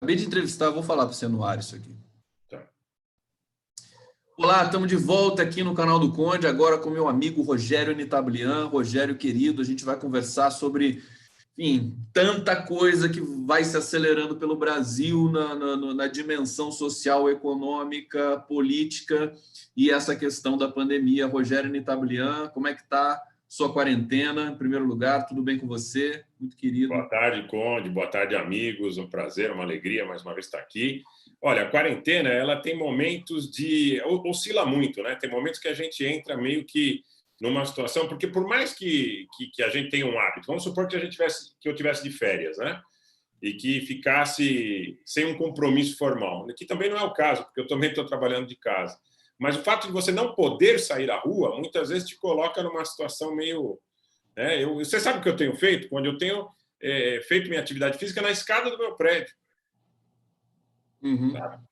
Acabei de entrevistar, vou falar para você no ar isso aqui. Tá. Olá, estamos de volta aqui no canal do Conde, agora com meu amigo Rogério Nitablian. Rogério, querido, a gente vai conversar sobre, enfim, tanta coisa que vai se acelerando pelo Brasil na dimensão social, econômica, política e essa questão da pandemia. Rogério Nitablian, como é que está sua quarentena? Em primeiro lugar, tudo bem com você? Muito querido. Boa tarde, Conde. Boa tarde, amigos. Um prazer, uma alegria mais uma vez estar aqui. Olha, a quarentena, ela tem momentos de... oscila muito, né? Tem momentos que a gente entra meio que numa situação... Porque por mais que a gente tenha um hábito, vamos supor que eu tivesse de férias, né? E que ficasse sem um compromisso formal. Que também não é o caso, porque eu também estou trabalhando de casa. Mas o fato de você não poder sair à rua, muitas vezes te coloca numa situação meio... Você sabe o que eu tenho feito? Quando eu tenho feito minha atividade física na escada do meu prédio. Uhum. Sabe?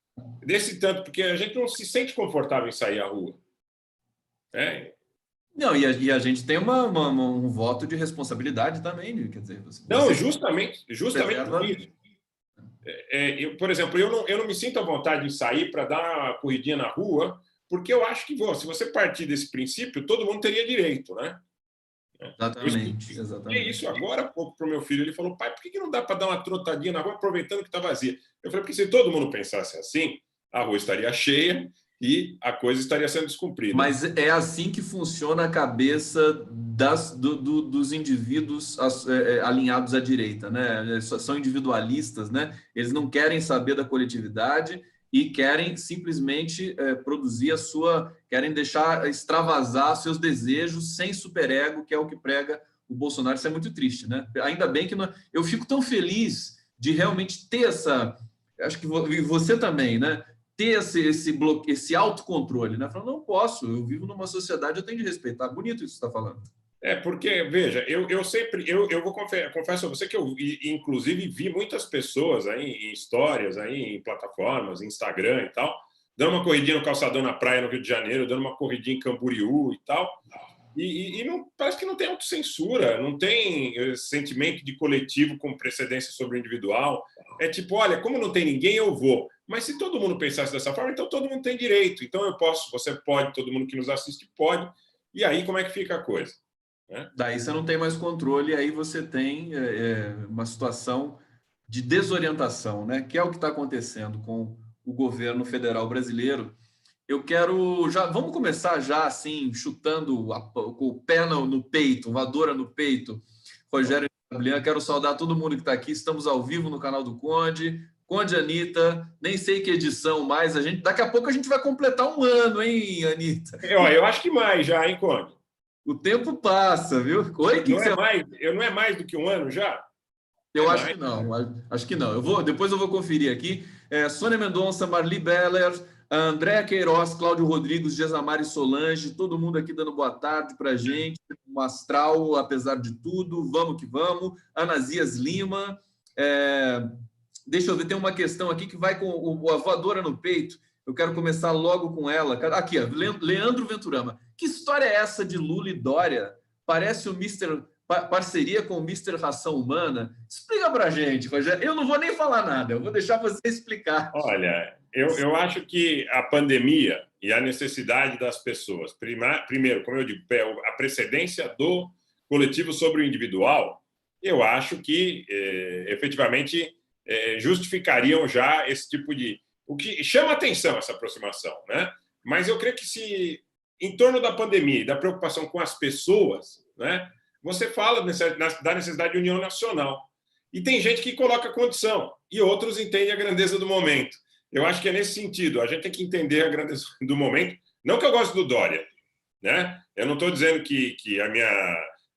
Desse tanto, porque a gente não se sente confortável em sair à rua. Não, e a gente tem um voto de responsabilidade também, né? Quer dizer, Não, justamente por preserva... isso. Por exemplo, eu não me sinto à vontade de sair para dar uma corridinha na rua, porque eu acho que se você partir desse princípio, todo mundo teria direito, né? Exatamente. E isso agora há pouco para o meu filho. Ele falou: pai, por que não dá para dar uma trotadinha na rua aproveitando que está vazia? Eu falei: porque se todo mundo pensasse assim, a rua estaria cheia e a coisa estaria sendo descumprida. Mas é assim que funciona a cabeça dos indivíduos alinhados à direita, né? São individualistas, né? Eles não querem saber da coletividade e querem simplesmente produzir querem deixar extravasar seus desejos sem superego, que é o que prega o Bolsonaro. Isso é muito triste, né? Ainda bem que eu fico tão feliz de realmente ter acho que você também, né? Ter esse autocontrole, né? Falando, não posso, eu vivo numa sociedade, eu tenho de respeitar. Bonito isso que você está falando. Porque, veja, eu confesso a você que eu, inclusive, vi muitas pessoas aí em histórias, aí em plataformas, Instagram e tal, dando uma corridinha no calçadão na praia no Rio de Janeiro, dando uma corridinha em Camboriú e tal, e não, parece que não tem autocensura, não tem sentimento de coletivo com precedência sobre o individual. É tipo, olha, como não tem ninguém, eu vou. Mas se todo mundo pensasse dessa forma, então todo mundo tem direito. Então eu posso, você pode, todo mundo que nos assiste pode. E aí como é que fica a coisa? Daí você não tem mais controle, aí você tem uma situação de desorientação, né? Que é o que está acontecendo com o governo federal brasileiro. Eu quero vamos começar já assim, chutando com o pé no peito, voadora no peito. Rogério Nitablian, quero saudar todo mundo que está aqui. Estamos ao vivo no canal do Conde. Conde Anitta, nem sei que edição mais. Daqui a pouco a gente vai completar um ano, hein, Anitta? Eu acho que mais já, hein, Conde? O tempo passa, viu? Oi, não é mais do que um ano já? Eu acho que não, acho que não. Depois eu vou conferir aqui. Sônia Mendonça, Marli Beller, Andréa Queiroz, Cláudio Rodrigues, Gesamari Solange, todo mundo aqui dando boa tarde para a gente. Um astral, apesar de tudo. Vamos que vamos. Anazias Lima. Deixa eu ver, tem uma questão aqui que vai com a voadora no peito. Eu quero começar logo com ela. Aqui, ó, Leandro Venturama. Que história é essa de Lula e Dória? Parece o parceria com o Mr. Ração Humana. Explica para a gente, Rogério. Eu não vou nem falar nada, eu vou deixar você explicar. Olha, eu acho que a pandemia e a necessidade das pessoas, primeiro, como eu digo, a precedência do coletivo sobre o individual, eu acho que efetivamente justificariam já esse tipo de... O que chama atenção essa aproximação, né? Mas eu creio que se, em torno da pandemia e da preocupação com as pessoas, né, você fala da necessidade de união nacional. E tem gente que coloca condição, e outros entendem a grandeza do momento. Eu acho que é nesse sentido. A gente tem que entender a grandeza do momento. Não que eu goste do Dória, né? Eu não estou dizendo que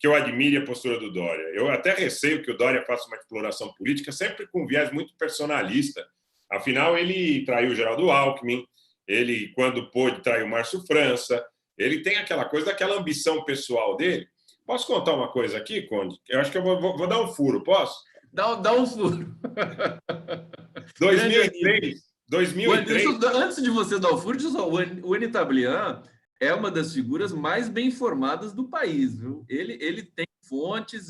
eu admire a postura do Dória. Eu até receio que o Dória faça uma exploração política, sempre com viés muito personalista. Afinal, ele traiu o Geraldo Alckmin, ele, quando pôde, traiu o Márcio França. Ele tem aquela coisa, daquela ambição pessoal dele. Posso contar uma coisa aqui, Conde? Eu acho que eu vou dar um furo, posso? Dá um furo. 2003. Antes de você dar o furo, o Nitablian é uma das figuras mais bem informadas do país, viu? Ele tem fontes,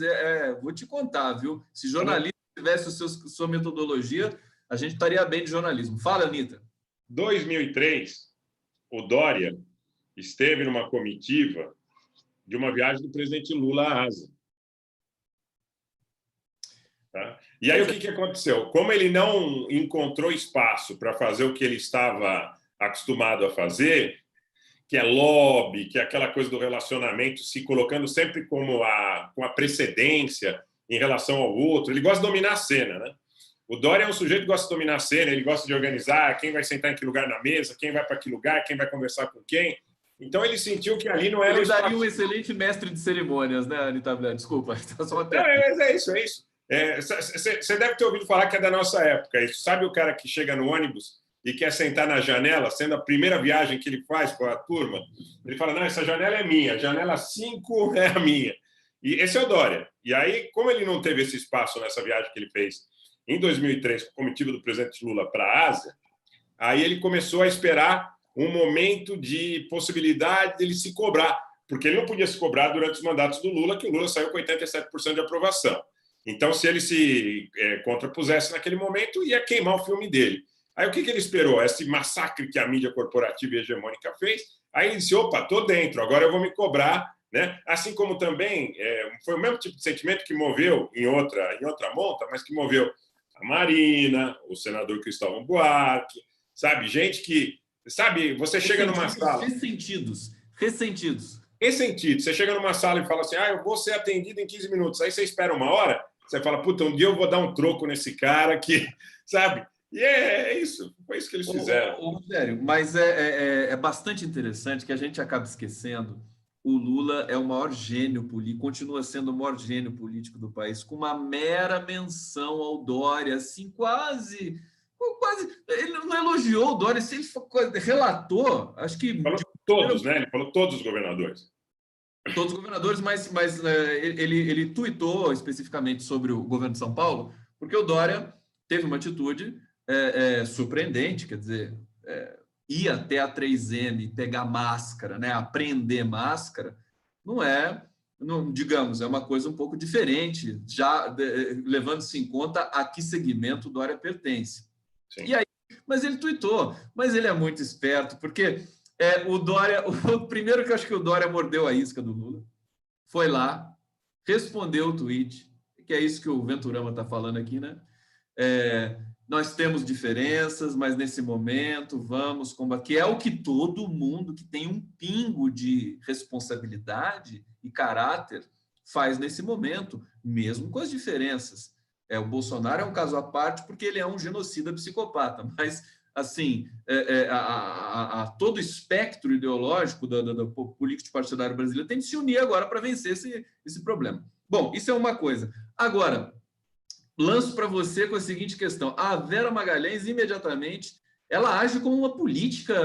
vou te contar, viu? Se jornalista tivesse sua metodologia, a gente estaria bem de jornalismo. Fala, Anitta. 2003, o Dória esteve numa comitiva de uma viagem do presidente Lula à Ásia. Tá? E aí o que aconteceu? Como ele não encontrou espaço para fazer o que ele estava acostumado a fazer, que é lobby, que é aquela coisa do relacionamento, se colocando sempre como com a precedência em relação ao outro, ele gosta de dominar a cena, né? O Dória é um sujeito que gosta de dominar a cena, ele gosta de organizar quem vai sentar em que lugar na mesa, quem vai para que lugar, quem vai conversar com quem. Então ele sentiu que ali não era... Ele daria um excelente mestre de cerimônias, né, Anitta? Desculpa. Não, é isso. Você deve ter ouvido falar que é da nossa época. Isso. Sabe o cara que chega no ônibus e quer sentar na janela, sendo a primeira viagem que ele faz com a turma? Ele fala, não, essa janela é minha, janela 5 é a minha. E esse é o Dória. E aí, como ele não teve esse espaço nessa viagem que ele fez em 2003, com a comitiva do presidente Lula para a Ásia, aí ele começou a esperar um momento de possibilidade dele se cobrar, porque ele não podia se cobrar durante os mandatos do Lula, que o Lula saiu com 87% de aprovação. Então, se ele se contrapusesse naquele momento, ia queimar o filme dele. Aí, o que ele esperou? Esse massacre que a mídia corporativa e hegemônica fez. Aí ele disse, opa, estou dentro, agora eu vou me cobrar. Né? Assim como também foi o mesmo tipo de sentimento que moveu em outra monta, mas que moveu a Marina, o senador Cristóvão Buarque, sabe? Gente que... Sabe, você chega numa sala... Ressentidos. Você chega numa sala e fala assim, eu vou ser atendido em 15 minutos. Aí você espera 1 hora, você fala, puta, um dia eu vou dar um troco nesse cara que... Sabe? E é isso. Foi isso que eles fizeram. Rogério, mas é bastante interessante que a gente acaba esquecendo. O Lula é o maior gênio político, continua sendo o maior gênio político do país, com uma mera menção ao Dória, assim, quase... Ele não elogiou o Dória, ele relatou, acho que... Falou todos, né? Ele falou todos os governadores. Todos os governadores, mas ele tuitou especificamente sobre o governo de São Paulo, porque o Dória teve uma atitude surpreendente, quer dizer, ir até a 3M, pegar máscara, né, aprender máscara, digamos, é uma coisa um pouco diferente, já levando-se em conta a que segmento o Dória pertence. Sim. E aí, mas ele tuitou, mas ele é muito esperto, porque o Dória, o primeiro que eu acho que o Dória mordeu a isca do Lula, foi lá, respondeu o tweet, que é isso que o Venturama está falando aqui, né? Nós temos diferenças, mas nesse momento vamos combater, que é o que todo mundo que tem um pingo de responsabilidade e caráter faz nesse momento, mesmo com as diferenças. O Bolsonaro é um caso à parte porque ele é um genocida psicopata, mas, assim, a todo espectro ideológico da política partidária brasileira tem que se unir agora para vencer esse problema. Bom, isso é uma coisa. Agora, lanço para você com a seguinte questão. A Vera Magalhães, imediatamente, ela age como uma política,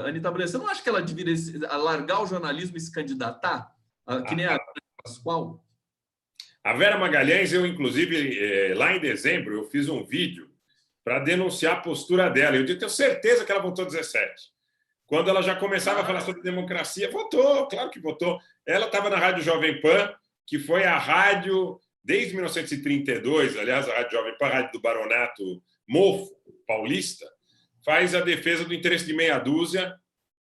Anitta Brandão. Você não acha que ela deveria largar o jornalismo e se candidatar? Que nem a Pascoal? A Vera Magalhães, eu, inclusive, lá em dezembro, eu fiz um vídeo para denunciar a postura dela. Eu tenho certeza que ela votou 17. Quando ela já começava a falar sobre democracia, votou, claro que votou. Ela estava na Rádio Jovem Pan, que foi a rádio... Desde 1932, aliás, a Rádio Jovem Pan, a rádio do Baronato Mofo, paulista, faz a defesa do interesse de meia dúzia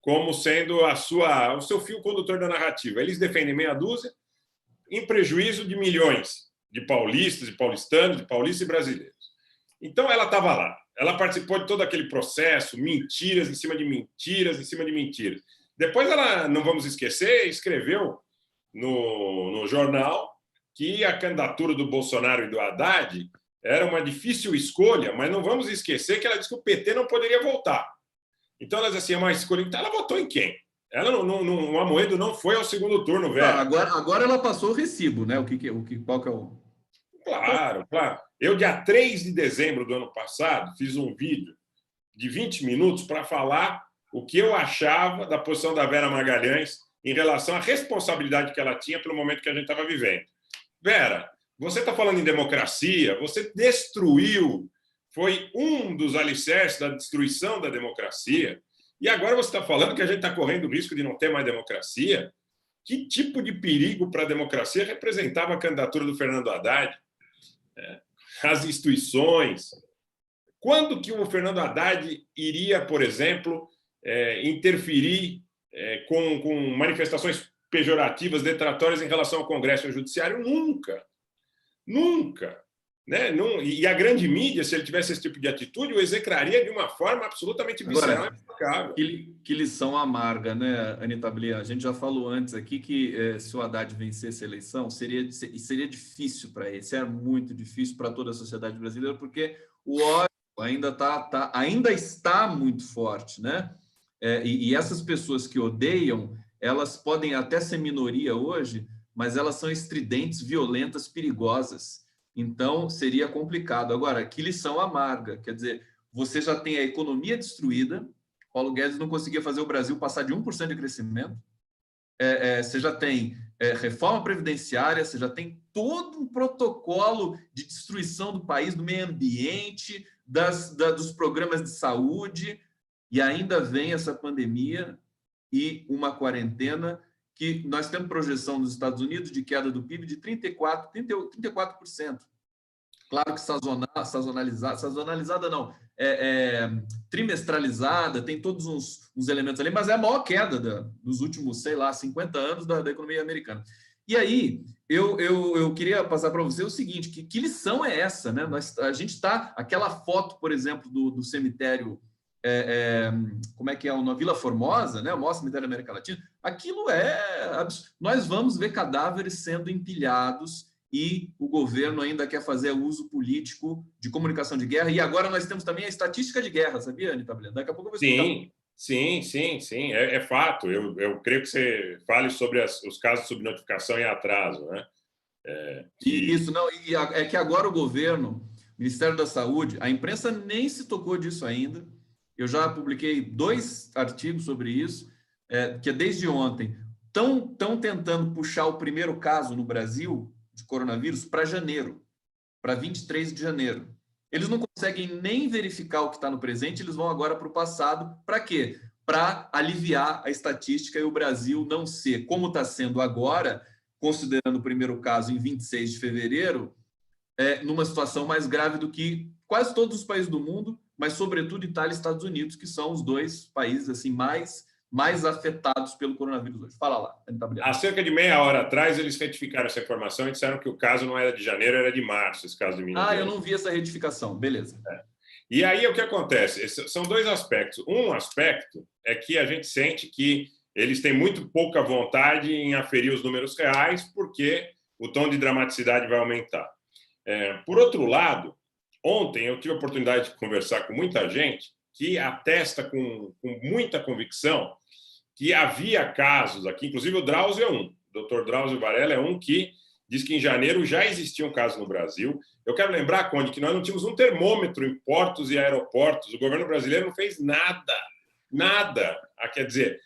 como sendo o seu fio condutor da narrativa. Eles defendem meia dúzia em prejuízo de milhões de paulistas, de paulistanos, de paulistas e brasileiros. Então, ela estava lá. Ela participou de todo aquele processo, mentiras em cima de mentiras, em cima de mentiras. Depois, ela, não vamos esquecer, escreveu no jornal que a candidatura do Bolsonaro e do Haddad era uma difícil escolha, mas não vamos esquecer que ela disse que o PT não poderia voltar. Então, ela disse assim, é uma escolha... Então, ela votou em quem? Ela o Amoedo não foi ao segundo turno, velho. Agora ela passou o recibo, né? Qual que é o... Claro. Eu, dia 3 de dezembro do ano passado, fiz um vídeo de 20 minutos para falar o que eu achava da posição da Vera Magalhães em relação à responsabilidade que ela tinha pelo momento que a gente estava vivendo. Vera, você está falando em democracia, você destruiu, foi um dos alicerces da destruição da democracia, e agora você está falando que a gente está correndo o risco de não ter mais democracia? Que tipo de perigo para a democracia representava a candidatura do Fernando Haddad? As instituições, Quando que o Fernando Haddad iria, por exemplo, interferir com manifestações pejorativas, detratórias em relação ao Congresso e ao Judiciário? Nunca. Nunca. Né? E a grande mídia, se ele tivesse esse tipo de atitude, o execraria de uma forma absolutamente visceral e implacável. Que lição amarga, né, Anita Blian? A gente já falou antes aqui que se o Haddad vencesse a eleição, seria difícil para ele, seria muito difícil para toda a sociedade brasileira, porque o ódio ainda está muito forte, né? E essas pessoas que odeiam, elas podem até ser minoria hoje, mas elas são estridentes, violentas, perigosas. Então, seria complicado. Agora, que lição amarga. Quer dizer, você já tem a economia destruída, Paulo Guedes não conseguia fazer o Brasil passar de 1% de crescimento, você já tem reforma previdenciária, você já tem todo um protocolo de destruição do país, do meio ambiente, dos programas de saúde, e ainda vem essa pandemia e uma quarentena que nós temos projeção nos Estados Unidos de queda do PIB de 34%. Claro que sazonalizada não, trimestralizada, tem todos uns elementos ali, mas é a maior queda dos últimos, 50 anos da economia americana. E aí, eu queria passar para você o seguinte, que lição é essa? Né? A gente está, aquela foto, por exemplo, do cemitério, como é que é, na Vila Formosa, né? O maior cemitério da América Latina, aquilo nós vamos ver cadáveres sendo empilhados e o governo ainda quer fazer uso político de comunicação de guerra, e agora nós temos também a estatística de guerra, sabia, Anita Blian? Daqui a pouco eu vou explicar. Sim, é fato. Eu creio que você fale sobre os casos de subnotificação e atraso, né? Isso, não, é que agora o governo, Ministério da Saúde, a imprensa nem se tocou disso ainda. Eu já publiquei 2 artigos sobre isso, que desde ontem estão tentando puxar o primeiro caso no Brasil de coronavírus para janeiro, para 23 de janeiro. Eles não conseguem nem verificar o que está no presente, eles vão agora para o passado. Para quê? Para aliviar a estatística e o Brasil não ser, como está sendo agora, considerando o primeiro caso em 26 de fevereiro, numa situação mais grave do que quase todos os países do mundo, mas sobretudo Itália e Estados Unidos, que são os 2 países assim mais afetados pelo coronavírus hoje. Fala lá, Anita Blian. Há cerca de meia hora atrás, eles retificaram essa informação e disseram que o caso não era de janeiro, era de março, esse caso de Minas Gerais. Eu não vi essa retificação. Beleza. E aí, o que acontece? São 2 aspectos. Um aspecto é que a gente sente que eles têm muito pouca vontade em aferir os números reais, porque o tom de dramaticidade vai aumentar. Por outro lado, ontem eu tive a oportunidade de conversar com muita gente que atesta com muita convicção que havia casos aqui, inclusive o Drauzio é um, o Dr. Drauzio Varela é um que diz que em janeiro já existiam casos no Brasil. Eu quero lembrar, Conde, que nós não tínhamos um termômetro em portos e aeroportos. O governo brasileiro não fez nada. Quer dizer,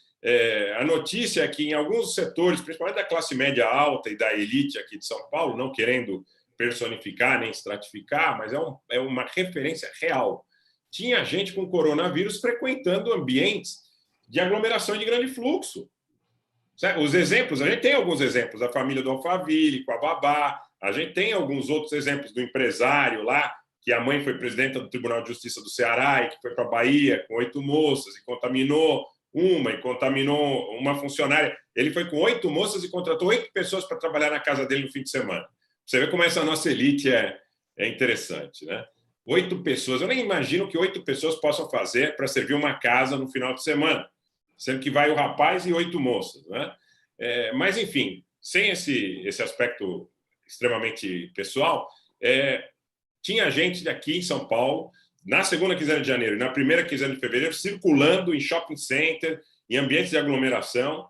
a notícia é que em alguns setores, principalmente da classe média alta e da elite aqui de São Paulo, não querendo personificar nem estratificar, mas é uma referência real. Tinha gente com coronavírus frequentando ambientes de aglomeração de grande fluxo. Os exemplos, a gente tem alguns exemplos da família do Alphaville, com a babá, a gente tem alguns outros exemplos do empresário lá, que a mãe foi presidenta do Tribunal de Justiça do Ceará e que foi para a Bahia com 8 moças e contaminou uma funcionária. Ele foi com 8 moças e contratou 8 pessoas para trabalhar na casa dele no fim de semana. Você vê como essa nossa elite é interessante, né? 8 pessoas. Eu nem imagino que 8 pessoas possam fazer para servir uma casa no final de semana, sendo que vai o rapaz e 8 moças, né? Mas, enfim, sem esse aspecto extremamente pessoal, tinha gente aqui em São Paulo, na segunda quinzena de janeiro e na primeira quinzena de fevereiro, circulando em shopping center, em ambientes de aglomeração,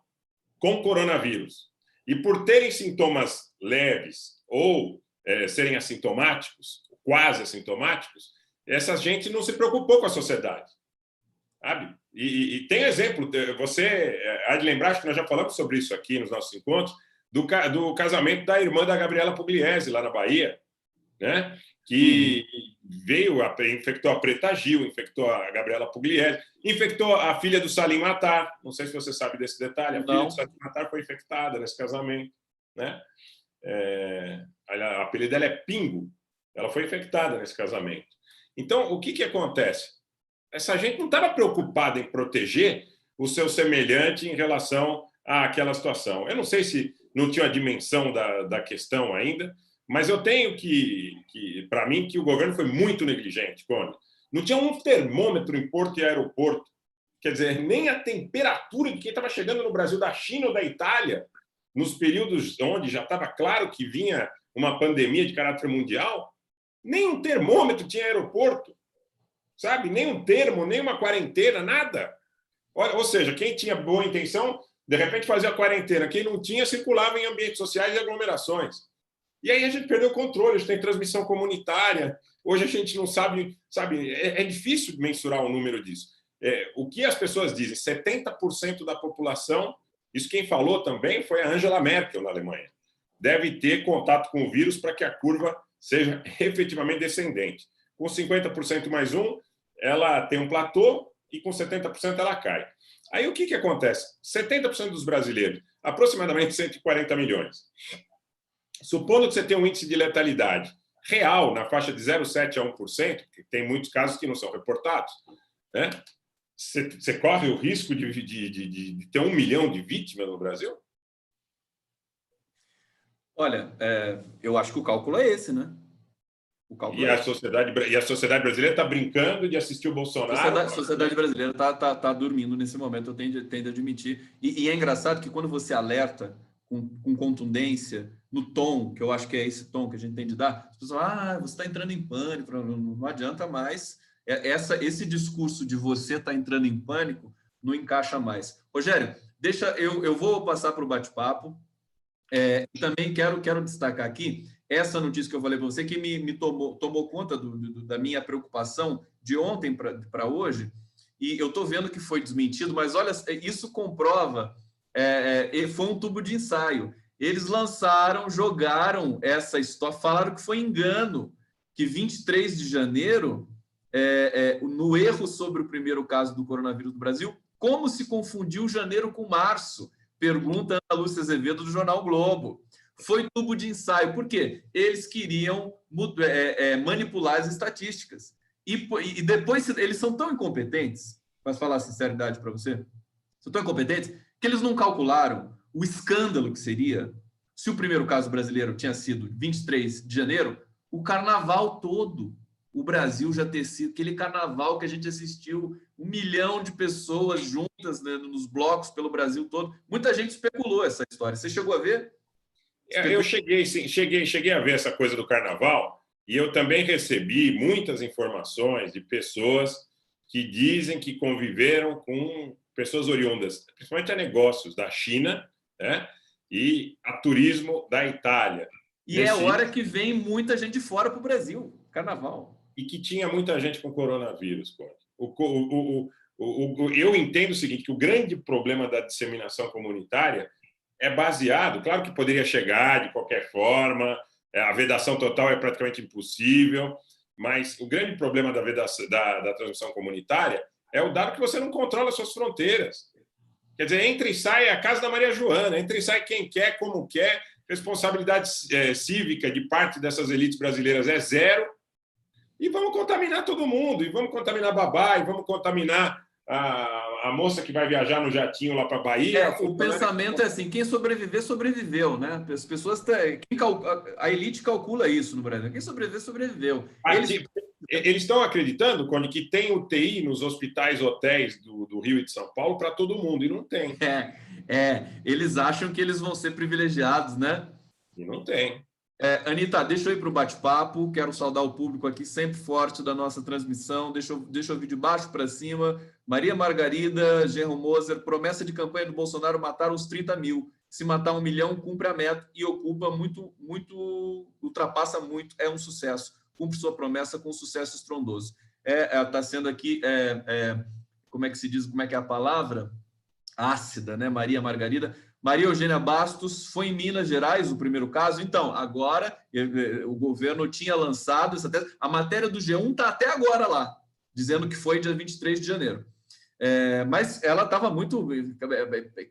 com coronavírus. E por terem sintomas leves ou serem assintomáticos, quase assintomáticos, essa gente não se preocupou com a sociedade, sabe? E tem exemplo, você há de lembrar, acho que nós já falamos sobre isso aqui nos nossos encontros, do casamento da irmã da Gabriela Pugliese, lá na Bahia, né? Que infectou a Preta Gil, infectou a Gabriela Pugliese, infectou a filha do Salim Matar, não sei se você sabe desse detalhe, a filha do Salim Matar foi infectada nesse casamento, né? O apelido dela é Pingo, ela foi infectada nesse casamento. Então, o que acontece? Essa gente não estava preocupada em proteger o seu semelhante em relação àquela situação. Eu não sei se não tinha a dimensão da questão ainda, mas eu tenho para mim, que o governo foi muito negligente, Conde. Não tinha um termômetro em porto e aeroporto. Quer dizer, nem a temperatura de quem estava chegando no Brasil, da China ou da Itália, nos períodos onde já estava claro que vinha uma pandemia de caráter mundial, nem um termômetro tinha aeroporto, sabe? Nem um termo, nem uma quarentena, nada. Ou seja, quem tinha boa intenção, de repente fazia a quarentena. Quem não tinha, circulava em ambientes sociais e aglomerações. E aí a gente perdeu o controle, a gente tem transmissão comunitária. Hoje a gente não sabe, é difícil mensurar o número disso. O que as pessoas dizem, 70% da população, isso quem falou também foi a Angela Merkel na Alemanha, deve ter contato com o vírus para que a curva seja efetivamente descendente. Com 50% mais um, ela tem um platô e com 70% ela cai. Aí o que acontece? 70% dos brasileiros, aproximadamente 140 milhões, supondo que você tem um índice de letalidade real na faixa de 0,7% a 1%, que tem muitos casos que não são reportados, né? Você corre o risco de ter 1 milhão de vítimas no Brasil? Olha, eu acho que o cálculo é esse, né? E a sociedade brasileira está brincando de assistir o Bolsonaro. A sociedade brasileira está dormindo nesse momento, eu tendo a admitir. E é engraçado que quando você alerta com contundência, no tom, que eu acho que é esse tom que a gente tem de dar, as pessoas falam, você está entrando em pânico, não adianta mais. Esse discurso de você está entrando em pânico não encaixa mais. Rogério, eu vou passar para o bate-papo. Também quero destacar aqui essa notícia que eu falei para você, que me tomou conta da minha preocupação de ontem para hoje, e eu estou vendo que foi desmentido, mas olha, isso comprova, foi um tubo de ensaio. Eles jogaram essa história, falaram que foi engano, que 23 de janeiro, no erro sobre o primeiro caso do coronavírus do Brasil, como se confundiu janeiro com março? Pergunta Ana Lúcia Azevedo, do Jornal Globo. Foi tubo de ensaio. Por quê? Eles queriam manipular as estatísticas. E depois, eles são tão incompetentes, para falar a sinceridade para você, são tão incompetentes, que eles não calcularam o escândalo que seria se o primeiro caso brasileiro tinha sido 23 de janeiro, o carnaval todo, o Brasil já ter sido aquele carnaval que a gente assistiu, 1 milhão de pessoas juntas, né, nos blocos pelo Brasil todo. Muita gente especulou essa história. Você chegou a ver? Eu cheguei a ver essa coisa do carnaval, e eu também recebi muitas informações de pessoas que dizem que conviveram com pessoas oriundas, principalmente a negócios da China, né, e a turismo da Itália. E é hora que vem muita gente de fora para o Brasil, carnaval. E que tinha muita gente com coronavírus. Eu entendo o seguinte, que o grande problema da disseminação comunitária é baseado, claro que poderia chegar de qualquer forma, a vedação total é praticamente impossível, mas o grande problema da transmissão comunitária é o dado que você não controla as suas fronteiras. Quer dizer, entra e sai a casa da Maria Joana, entra e sai quem quer, como quer, responsabilidade cívica de parte dessas elites brasileiras é zero, e vamos contaminar todo mundo, e vamos contaminar babá, e vamos contaminar a moça que vai viajar no jatinho lá para a Bahia. O pensamento é assim, quem sobreviver, sobreviveu, né? As pessoas... A elite calcula isso no Brasil. Quem sobreviver, sobreviveu. Eles estão acreditando, Cone, que tem UTI nos hospitais, hotéis do Rio e de São Paulo para todo mundo, e não tem. Eles acham que eles vão ser privilegiados, né? E não tem. Anitta, deixa eu ir para o bate-papo, quero saudar o público aqui, sempre forte da nossa transmissão, deixa eu vir de baixo para cima. Maria Margarida, Gerro Moser, promessa de campanha do Bolsonaro matar os 30 mil. Se matar 1 milhão, cumpre a meta e ocupa ultrapassa muito, é um sucesso. Cumpre sua promessa com sucesso estrondoso. Está sendo aqui, como é que se diz, como é que é a palavra? Ácida, né? Maria Margarida. Maria Eugênia Bastos, foi em Minas Gerais o primeiro caso. Então, agora, o governo tinha lançado essa tese. A matéria do G1 está até agora lá, dizendo que foi dia 23 de janeiro. Mas ela estava muito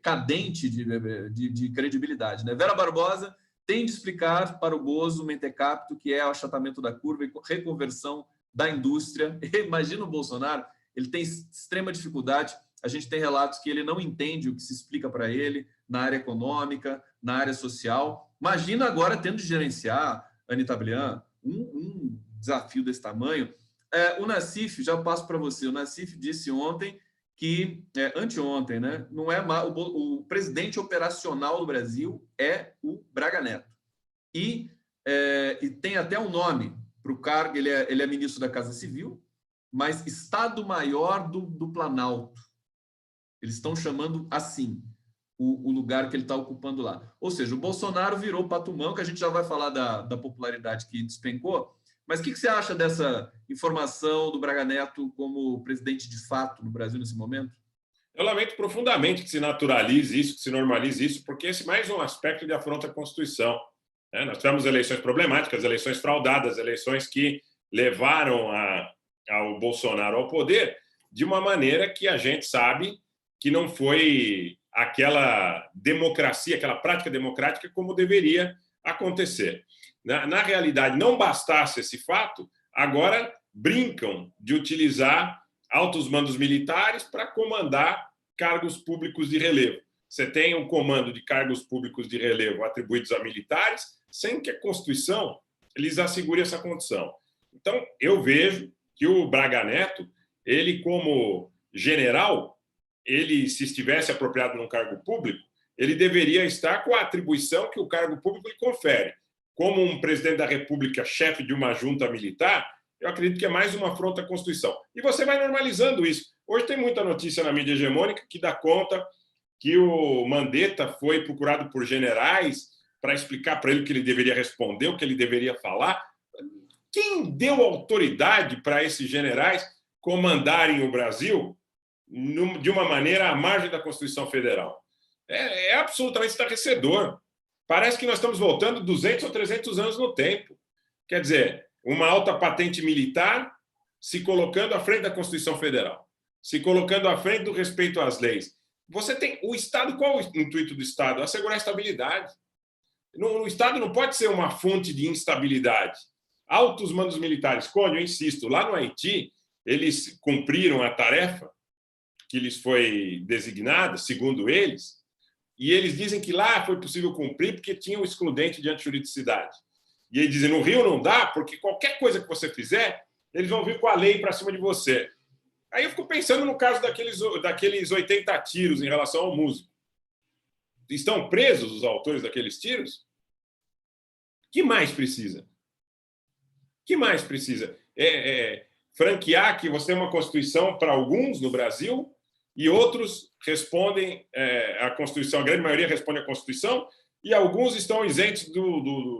cadente de credibilidade, né? Vera Barbosa tem de explicar para o Bozo o mentecapto, que é o achatamento da curva e reconversão da indústria. Imagina o Bolsonaro, ele tem extrema dificuldade. A gente tem relatos que ele não entende o que se explica para ele na área econômica, na área social. Imagina agora tendo de gerenciar, Anita Blian, um desafio desse tamanho. O Nassif, já passo para você, o Nassif disse ontem que, anteontem, né, não é o presidente operacional do Brasil é o Braga Neto. E tem até um nome para o cargo, ele é ministro da Casa Civil, mas Estado-Maior do Planalto. Eles estão chamando assim o lugar que ele está ocupando lá. Ou seja, o Bolsonaro virou patumão, que a gente já vai falar da popularidade que despencou. Mas o que você acha dessa informação do Braga Neto como presidente de fato no Brasil nesse momento? Eu lamento profundamente que se naturalize isso, que se normalize isso, porque esse é mais um aspecto de afronta à Constituição. Nós tivemos eleições problemáticas, eleições fraudadas, eleições que levaram ao Bolsonaro ao poder de uma maneira que a gente sabe que não foi aquela democracia, aquela prática democrática como deveria acontecer. Na realidade, não bastasse esse fato, agora brincam de utilizar altos mandos militares para comandar cargos públicos de relevo. Você tem um comando de cargos públicos de relevo atribuídos a militares, sem que a Constituição lhes assegure essa condição. Então, eu vejo que o Braga Neto, ele como general, ele, se estivesse apropriado num cargo público, ele deveria estar com a atribuição que o cargo público lhe confere. Como um presidente da República, chefe de uma junta militar, eu acredito que é mais uma afronta à Constituição. E você vai normalizando isso. Hoje tem muita notícia na mídia hegemônica que dá conta que o Mandetta foi procurado por generais para explicar para ele o que ele deveria responder, o que ele deveria falar. Quem deu autoridade para esses generais comandarem o Brasil de uma maneira à margem da Constituição Federal? É absolutamente estarrecedor. Parece que nós estamos voltando 200 ou 300 anos no tempo. Quer dizer, uma alta patente militar se colocando à frente da Constituição Federal, se colocando à frente do respeito às leis. Você tem o Estado, qual é o intuito do Estado? Assegurar a estabilidade. O Estado não pode ser uma fonte de instabilidade. Altos mandos militares, quando, eu insisto, lá no Haiti, eles cumpriram a tarefa que lhes foi designada, segundo eles, e eles dizem que lá foi possível cumprir porque tinha um excludente de antijuridicidade. E eles dizem, no Rio não dá, porque qualquer coisa que você fizer, eles vão vir com a lei para cima de você. Aí eu fico pensando no caso daqueles 80 tiros em relação ao músico. Estão presos os autores daqueles tiros? O que mais precisa? O que mais precisa? Franquear que você tem uma Constituição para alguns no Brasil e outros respondem à Constituição, a grande maioria responde à Constituição, e alguns estão isentos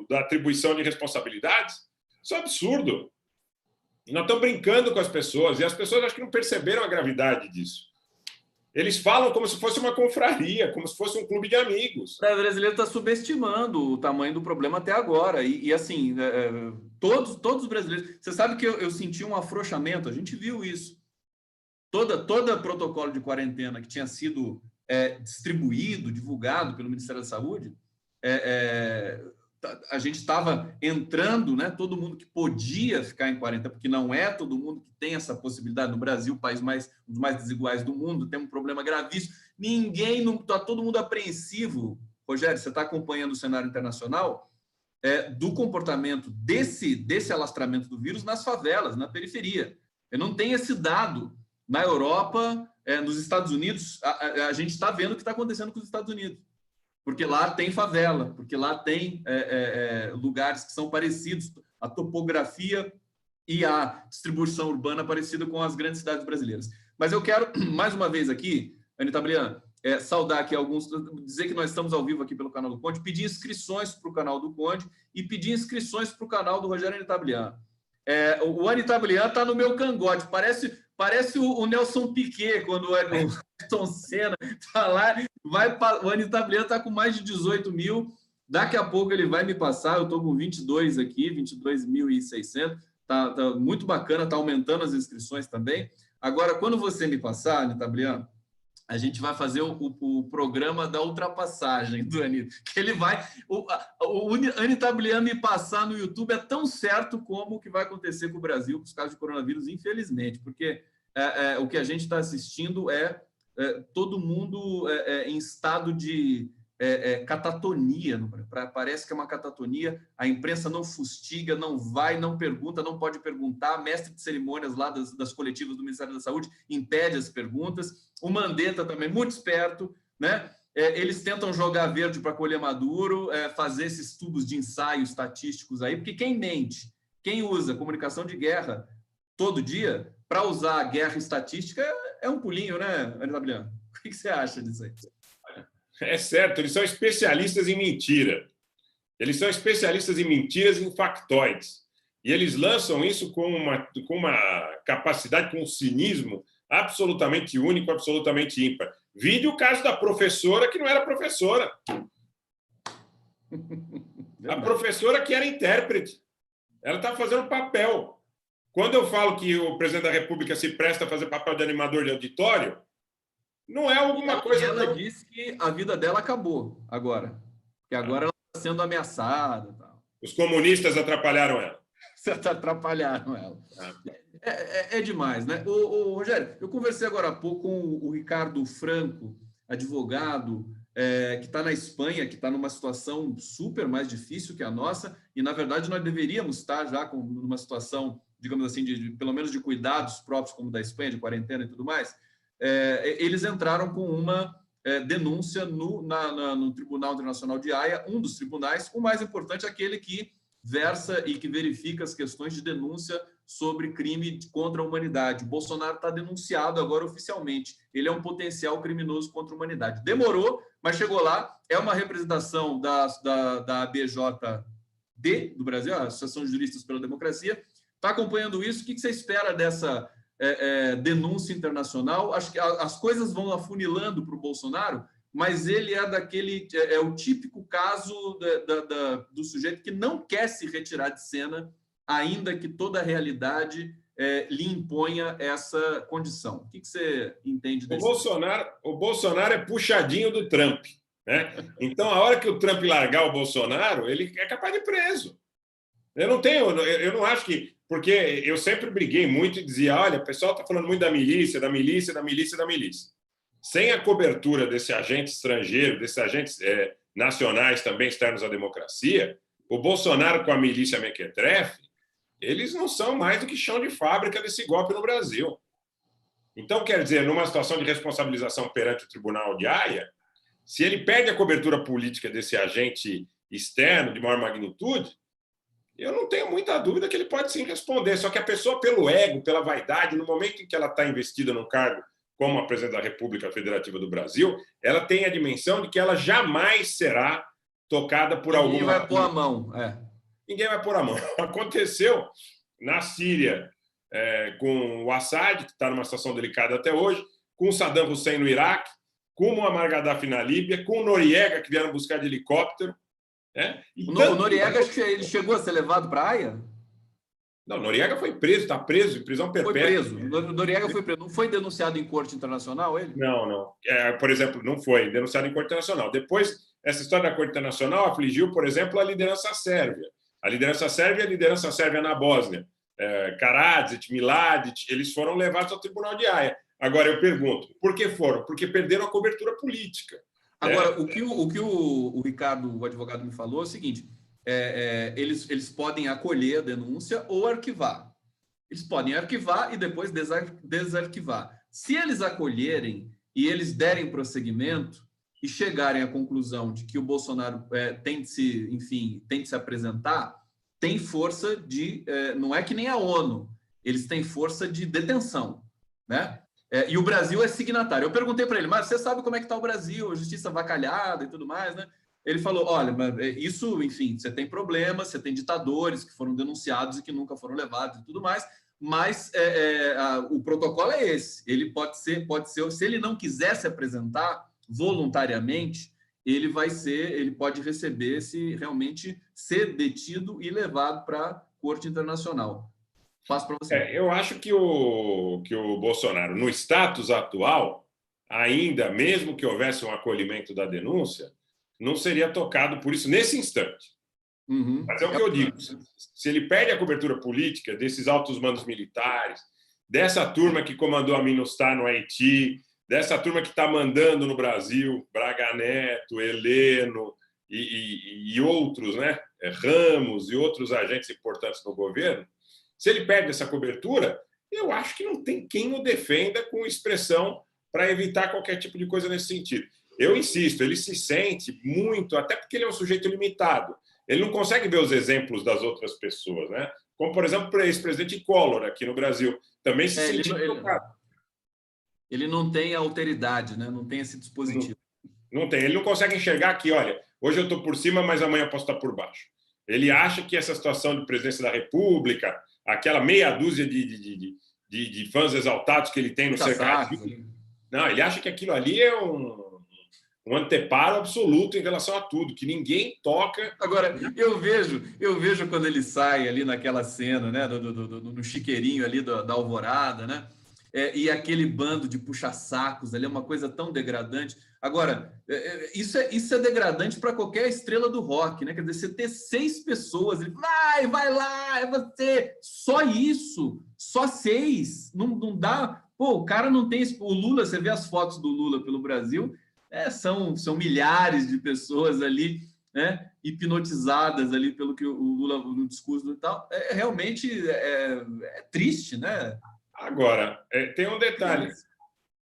da atribuição de responsabilidades. Isso é absurdo. E nós estamos brincando com as pessoas, e as pessoas acho que não perceberam a gravidade disso. Eles falam como se fosse uma confraria, como se fosse um clube de amigos. O brasileiro está subestimando o tamanho do problema até agora. E assim, todos os brasileiros... Você sabe que eu senti um afrouxamento, a gente viu isso. Todo protocolo de quarentena que tinha sido distribuído, divulgado pelo Ministério da Saúde, a gente estava entrando, né, todo mundo que podia ficar em quarentena, porque não é todo mundo que tem essa possibilidade. No Brasil, o país um dos mais desiguais do mundo, tem um problema gravíssimo. Está todo mundo apreensivo. Rogério, você está acompanhando o cenário internacional do comportamento desse alastramento do vírus nas favelas, na periferia. Eu não tenho esse dado. Na Europa, nos Estados Unidos, a gente está vendo o que está acontecendo com os Estados Unidos. Porque lá tem favela, porque lá tem lugares que são parecidos, a topografia e a distribuição urbana parecida com as grandes cidades brasileiras. Mas eu quero, mais uma vez aqui, Anita Blian, saudar aqui alguns, dizer que nós estamos ao vivo aqui pelo canal do Conde, pedir inscrições para o canal do Conde e pedir inscrições para o canal do Rogério Anita Blian. O Anita Blian está no meu cangote, parece o Nelson Piquet, quando o Ayrton Senna está lá, o Anita Blian está com mais de 18 mil, daqui a pouco ele vai me passar, eu estou com 22 aqui, 22.600, tá muito bacana, está aumentando as inscrições também. Agora, quando você me passar, Anita Blian, a gente vai fazer o programa da ultrapassagem do Anitta, que ele vai... O Anitta Blian me passar no YouTube é tão certo como o que vai acontecer com o Brasil com os casos de coronavírus, infelizmente, porque o que a gente está assistindo todo mundo em estado de catatonia. Parece que é uma catatonia. A imprensa não fustiga, não vai, não pergunta, não pode perguntar. Mestre de cerimônias lá das coletivas do Ministério da Saúde impede as perguntas. O Mandetta também, muito esperto, né? Eles tentam jogar verde para colher maduro, fazer esses tubos de ensaio estatísticos aí, porque quem mente, quem usa comunicação de guerra todo dia, para usar a guerra estatística, é um pulinho, né, Anitta Blian? O que você acha disso aí? É certo, eles são especialistas em mentira. Eles são especialistas em mentiras e em factoides. E eles lançam isso com uma capacidade, com um cinismo absolutamente único, absolutamente ímpar. Vide o caso da professora que não era professora. A professora que era intérprete. Ela estava fazendo papel. Quando eu falo que o presidente da República se presta a fazer papel de animador de auditório, não é alguma coisa... Ela disse que a vida dela acabou agora. Que agora ela está sendo ameaçada. Tal. Os comunistas atrapalharam ela. Atrapalharam ela. É demais, né? Rogério, eu conversei agora há pouco com o Ricardo Franco, advogado, que está na Espanha, que está numa situação super mais difícil que a nossa, e, na verdade, nós deveríamos estar já numa situação, digamos assim, pelo menos de cuidados próprios, como da Espanha, de quarentena e tudo mais. Eles entraram com uma denúncia no Tribunal Internacional de Haia, um dos tribunais, o mais importante é aquele que versa e que verifica as questões de denúncia sobre crime contra a humanidade. O Bolsonaro está denunciado agora oficialmente. Ele é um potencial criminoso contra a humanidade. Demorou, mas chegou lá. É uma representação da ABJD do Brasil, a Associação de Juristas pela Democracia. Está acompanhando isso? O que você espera dessa denúncia internacional? Acho que as coisas vão afunilando para o Bolsonaro, mas ele é o típico caso do sujeito que não quer se retirar de cena, ainda que toda a realidade lhe imponha essa condição. O que você entende desse? O Bolsonaro é puxadinho do Trump, né? Então, a hora que o Trump largar o Bolsonaro, ele é capaz de ir preso. Eu não acho que... Porque eu sempre briguei muito e dizia, olha, o pessoal está falando muito da milícia, da milícia, da milícia, da milícia. Sem a cobertura desse agente estrangeiro, desses agentes nacionais também externos à democracia, o Bolsonaro com a milícia mequetrefe, eles não são mais do que chão de fábrica desse golpe no Brasil. Então, quer dizer, numa situação de responsabilização perante o Tribunal de Haia, se ele perde a cobertura política desse agente externo de maior magnitude, eu não tenho muita dúvida que ele pode sim responder. Só que a pessoa, pelo ego, pela vaidade, no momento em que ela está investida num cargo como a presidente da República Federativa do Brasil, ela tem a dimensão de que ela jamais será tocada por alguma... Ninguém vai pôr a mão. Ninguém vai pôr a mão. Aconteceu na Síria com o Assad, que está numa situação delicada até hoje, com o Saddam Hussein no Iraque, com o Muammar Gaddafi na Líbia, com o Noriega, que vieram buscar de helicóptero. O Noriega, ele chegou a ser levado para a Haia? Não, o Noriega foi preso, está preso, em prisão perpétua. Foi preso. O Noriega foi preso. Não foi denunciado em corte internacional, ele? Não. Por exemplo, não foi denunciado em corte internacional. Depois, essa história da corte internacional afligiu, por exemplo, a liderança sérvia. A liderança sérvia na Bósnia. Karadzic, Mladic, eles foram levados ao Tribunal de Haia. Agora, eu pergunto, por que foram? Porque perderam a cobertura política. Agora, o que o Ricardo, o advogado, me falou é o seguinte, eles podem acolher a denúncia ou arquivar. Eles podem arquivar e depois desarquivar. Se eles acolherem e eles derem prosseguimento e chegarem à conclusão de que o Bolsonaro tem de se apresentar, tem força de... não é que nem a ONU, eles têm força de detenção, né? E o Brasil é signatário. Eu perguntei para ele, mas você sabe como é que está o Brasil, a justiça avacalhada e tudo mais, né? Ele falou, olha, isso, enfim, você tem problemas, você tem ditadores que foram denunciados e que nunca foram levados e tudo mais, mas o protocolo é esse. Ele pode ser, se ele não quiser se apresentar voluntariamente, ele pode receber se realmente ser detido e levado para a Corte Internacional. Passo para você. Eu acho que o Bolsonaro, no status atual, ainda, mesmo que houvesse um acolhimento da denúncia, não seria tocado por isso nesse instante. Uhum. Mas é o que eu digo, se ele perde a cobertura política desses altos mandos militares, dessa turma que comandou a MINUSTAH no Haiti, dessa turma que está mandando no Brasil, Braga Neto, Heleno e outros, né? Ramos e outros agentes importantes no governo, se ele perde essa cobertura, eu acho que não tem quem o defenda com expressão para evitar qualquer tipo de coisa nesse sentido. Eu insisto, ele se sente muito, até porque ele é um sujeito limitado. Ele não consegue ver os exemplos das outras pessoas, né? Como, por exemplo, o ex-presidente Collor, aqui no Brasil, também se sentiu tocado. Ele não tem a alteridade, né? Não tem esse dispositivo. Não tem. Ele não consegue enxergar que, olha, hoje eu estou por cima, mas amanhã eu posso estar por baixo. Ele acha que essa situação de presidência da República, aquela meia dúzia de fãs exaltados que ele tem no cercado... Não, ele acha que aquilo ali é um anteparo absoluto em relação a tudo, que ninguém toca. Agora, eu vejo quando ele sai ali naquela cena, né, no chiqueirinho ali da Alvorada, né, e aquele bando de puxa-sacos ali, é uma coisa tão degradante. Agora, isso é degradante para qualquer estrela do rock, né? Quer dizer, você ter 6 pessoas, ele vai lá, é você. Só isso, só 6, não dá. Pô, o cara não tem... O Lula, você vê as fotos do Lula pelo Brasil, são milhares de pessoas ali, né, hipnotizadas ali pelo que o Lula, no discurso e tal. Realmente triste, né? Agora, tem um detalhe.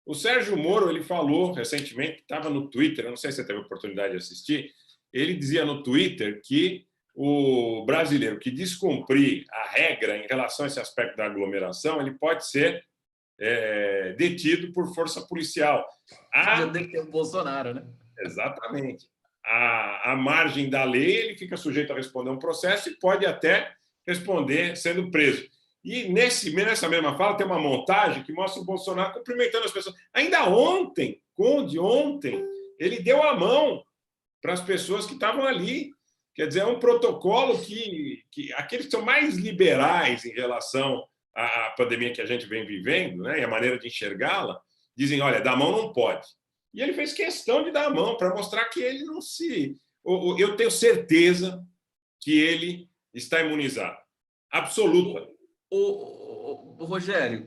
O Sérgio Moro, ele falou recentemente, estava no Twitter, eu não sei se você teve a oportunidade de assistir, ele dizia no Twitter que o brasileiro que descumprir a regra em relação a esse aspecto da aglomeração, ele pode ser detido por força policial. Já deve ter o Bolsonaro, né? Exatamente. À margem da lei, ele fica sujeito a responder um processo e pode até responder sendo preso. E nessa mesma fala tem uma montagem que mostra o Bolsonaro cumprimentando as pessoas. Ainda ontem, ele deu a mão para as pessoas que estavam ali. Quer dizer, é um protocolo que aqueles que são mais liberais em relação à pandemia que a gente vem vivendo, né, e a maneira de enxergá-la, dizem, olha, dar a mão não pode. E ele fez questão de dar a mão para mostrar que ele não se... Eu tenho certeza que ele está imunizado. Absoluta. Rogério,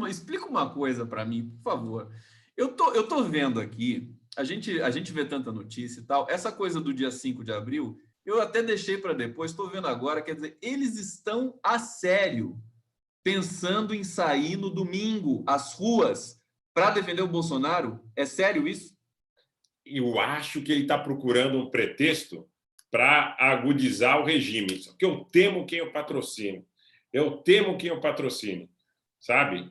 explica uma coisa para mim, por favor. Eu tô vendo aqui, a gente vê tanta notícia e tal, essa coisa do dia 5 de abril, eu até deixei para depois, estou vendo agora, quer dizer, eles estão a sério pensando em sair no domingo às ruas para defender o Bolsonaro? É sério isso? Eu acho que ele está procurando um pretexto para agudizar o regime, porque eu temo quem o patrocine. Sabe?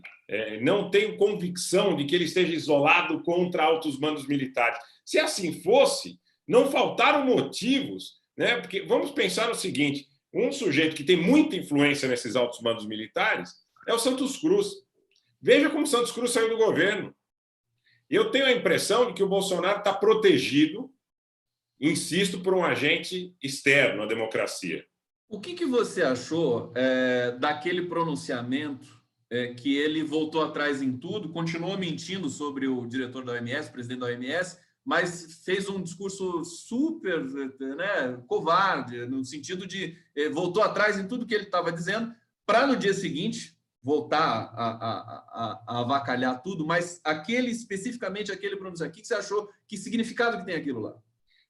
Não tenho convicção de que ele esteja isolado contra altos mandos militares. Se assim fosse, não faltaram motivos, né? Porque vamos pensar o seguinte, um sujeito que tem muita influência nesses altos mandos militares é o Santos Cruz. Veja como o Santos Cruz saiu do governo. Eu tenho a impressão de que o Bolsonaro está protegido, insisto, por um agente externo à democracia. O que você achou daquele pronunciamento que ele voltou atrás em tudo, continuou mentindo sobre o diretor da OMS, presidente da OMS, mas fez um discurso super, né, covarde, no sentido de voltou atrás em tudo que ele estava dizendo, para no dia seguinte voltar a avacalhar tudo, mas especificamente aquele pronunciamento, o que você achou? Que significado que tem aquilo lá?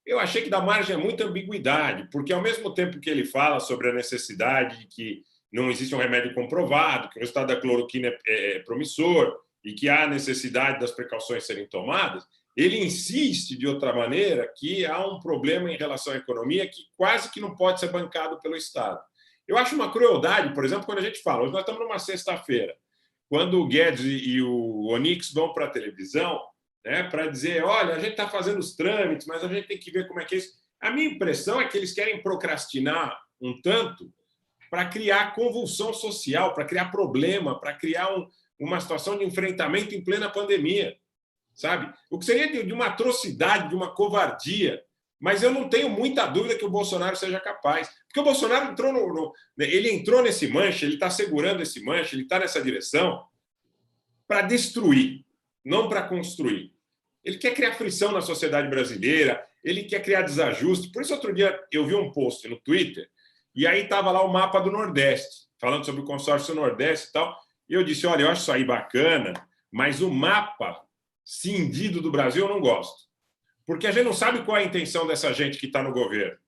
Eu achei que dá margem a muita ambiguidade, porque ao mesmo tempo que ele fala sobre a necessidade de que não existe um remédio comprovado, que o resultado da cloroquina é promissor e que há necessidade das precauções serem tomadas, ele insiste de outra maneira que há um problema em relação à economia que quase que não pode ser bancado pelo Estado. Eu acho uma crueldade, por exemplo, quando a gente fala, hoje nós estamos numa sexta-feira, quando o Guedes e o Onyx vão para a televisão, né, para dizer, olha, a gente está fazendo os trâmites, mas a gente tem que ver como é que é isso. A minha impressão é que eles querem procrastinar um tanto para criar convulsão social, para criar problema, para criar uma situação de enfrentamento em plena pandemia, sabe? O que seria de uma atrocidade, de uma covardia, mas eu não tenho muita dúvida que o Bolsonaro seja capaz. Porque o Bolsonaro ele entrou nesse manche, ele está segurando esse manche, ele está nessa direção para destruir. não para construir. Ele quer criar frição na sociedade brasileira, ele quer criar desajuste. Por isso, outro dia, eu vi um post no Twitter, e aí estava lá o mapa do Nordeste, falando sobre o consórcio Nordeste e tal. E eu disse, olha, eu acho isso aí bacana, mas o mapa cindido do Brasil eu não gosto. Porque a gente não sabe qual é a intenção dessa gente que está no governo.